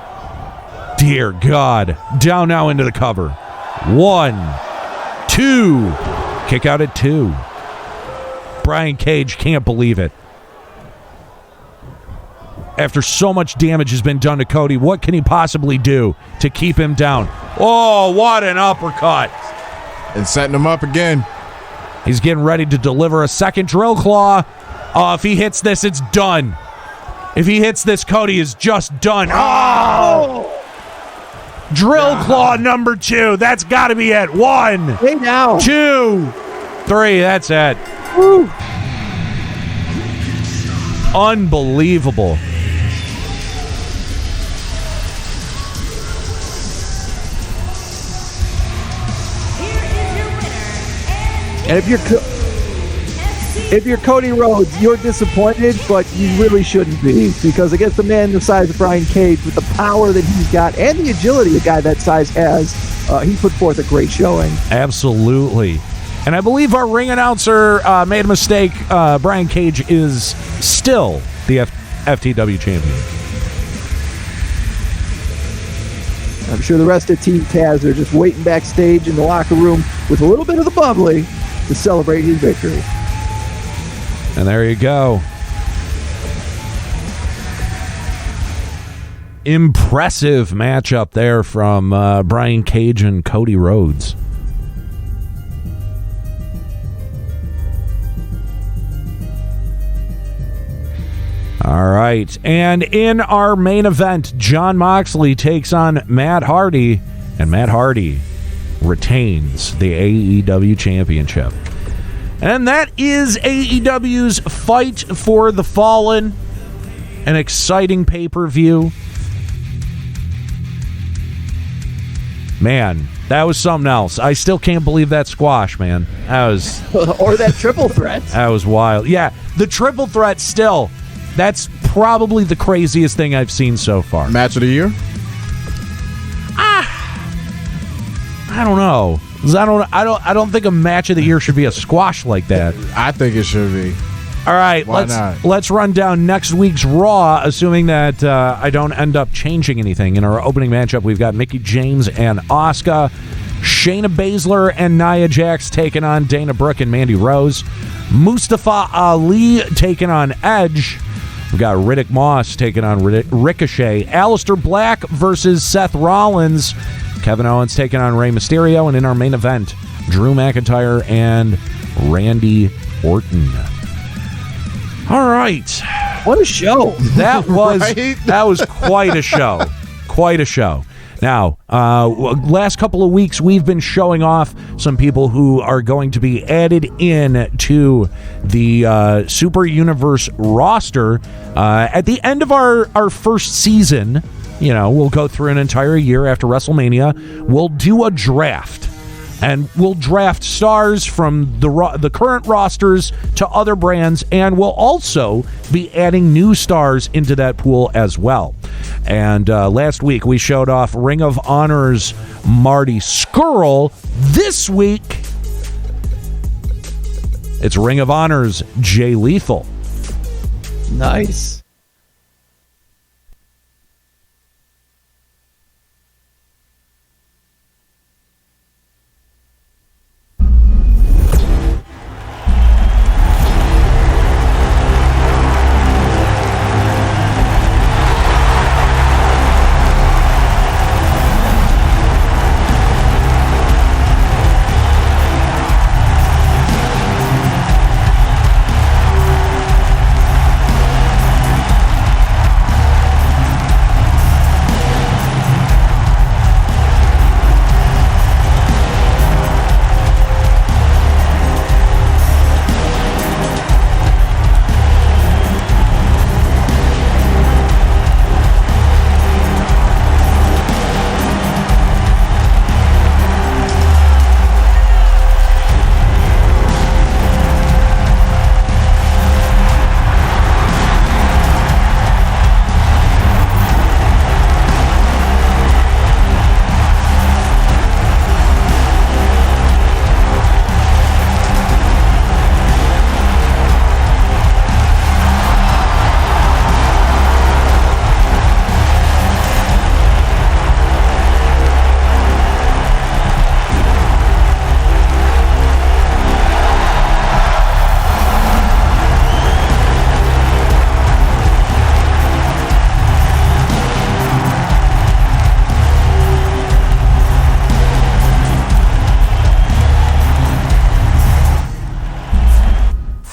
Dear God. Down now into the cover. 1, 2. Kick out at 2. Brian Cage can't believe it. After so much damage has been done to Cody, what can he possibly do to keep him down? Oh, what an uppercut. And setting him up again. He's getting ready to deliver a second drill claw. Oh, if he hits this, it's done. If he hits this, Cody is just done. Oh! Drill claw number 2. That's got to be it. 1, Hey now. 2, 3. That's it. Woo. Unbelievable. And if you're Cody Rhodes, you're disappointed, but you really shouldn't be, because against a man the size of Brian Cage, with the power that he's got and the agility a guy that size has, he put forth a great showing. Absolutely. And I believe our ring announcer made a mistake. Brian Cage is still the FTW champion. I'm sure the rest of Team Taz are just waiting backstage in the locker room with a little bit of the bubbly to celebrate his victory. And there you go. Impressive matchup there from Brian Cage and Cody Rhodes. All right. And in our main event, Jon Moxley takes on Matt Hardy, and Matt Hardy retains the AEW championship. And that is AEW's Fight for the Fallen, an exciting pay-per-view. Man, that was something else. I still can't believe that squash, man. That was... Or that triple threat. That was wild. Yeah, the triple threat still, that's probably the craziest thing I've seen so far. Match of the year? I don't know. I don't think a match of the year should be a squash like that. I think it should be. All right, let's run down next week's Raw, assuming that I don't end up changing anything. In our opening matchup, we've got Mickie James and Auska, Shayna Baszler and Nia Jax taking on Dana Brooke and Mandy Rose, Mustafa Ali taking on Edge. We've got Riddick Moss taking on Ricochet, Aleister Black versus Seth Rollins, Kevin Owens taking on Rey Mysterio, and in our main event, Drew McIntyre and Randy Orton. All right. What a show. That was Right? That was quite a show. Quite a show. Now, last couple of weeks, we've been showing off some people who are going to be added in to the Super Universe roster. At the end of our first season, you know, we'll go through an entire year after WrestleMania. We'll do a draft. And we'll draft stars from the current rosters to other brands, and we'll also be adding new stars into that pool as well. And last week, we showed off Ring of Honor's Marty Scurll. This week, it's Ring of Honor's Jay Lethal. Nice.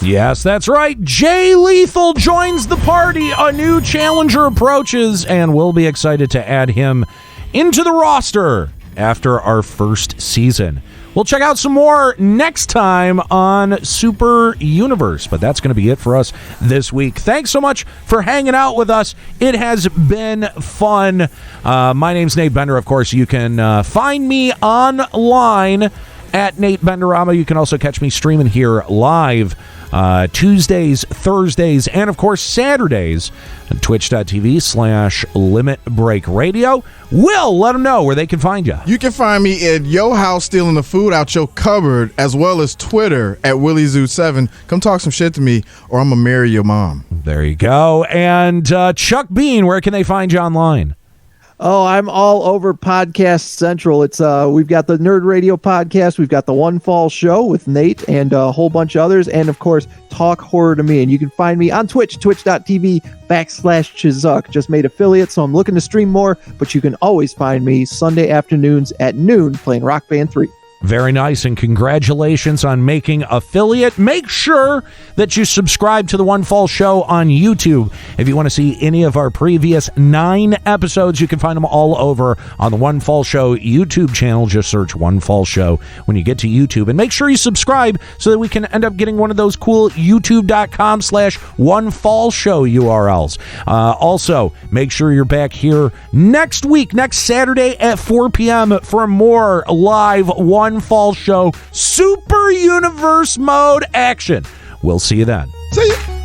Yes, that's right. Jay Lethal joins the party. A new challenger approaches, and we'll be excited to add him into the roster after our first season. We'll check out some more next time on Super Universe, but that's going to be it for us this week. Thanks so much for hanging out with us. It has been fun. My name's Nate Bender. Of course, you can find me online at Nate Benderama. You can also catch me streaming here live Tuesdays, Thursdays, and of course Saturdays on twitch.tv/Limit Break Radio. Will, let them know where they can find you. You can find me at your house stealing the food out your cupboard, as well as Twitter at WillieZoo7. Come talk some shit to me, or I'm going to marry your mom. There you go. And Chuck Bean, where can they find you online? Oh, I'm all over Podcast Central. It's we've got the Nerd Radio podcast, we've got the One Fall Show with Nate and a whole bunch of others, and of course, Talk Horror to Me. And you can find me on Twitch, twitch.tv/Chizuk. Just made affiliate, so I'm looking to stream more, but you can always find me Sunday afternoons at noon playing Rock Band 3. Very nice, and congratulations on making affiliate. Make sure that you subscribe to the One Fall Show on YouTube. If you want to see any of our previous 9 episodes, you can find them all over on the One Fall Show YouTube channel. Just search One Fall Show when you get to YouTube. And make sure you subscribe so that we can end up getting one of those cool youtube.com/OneFallShow URLs. Also, make sure you're back here next week, next Saturday at 4 p.m. for more live One Fall Show Super Universe mode action. We'll see you then. See ya.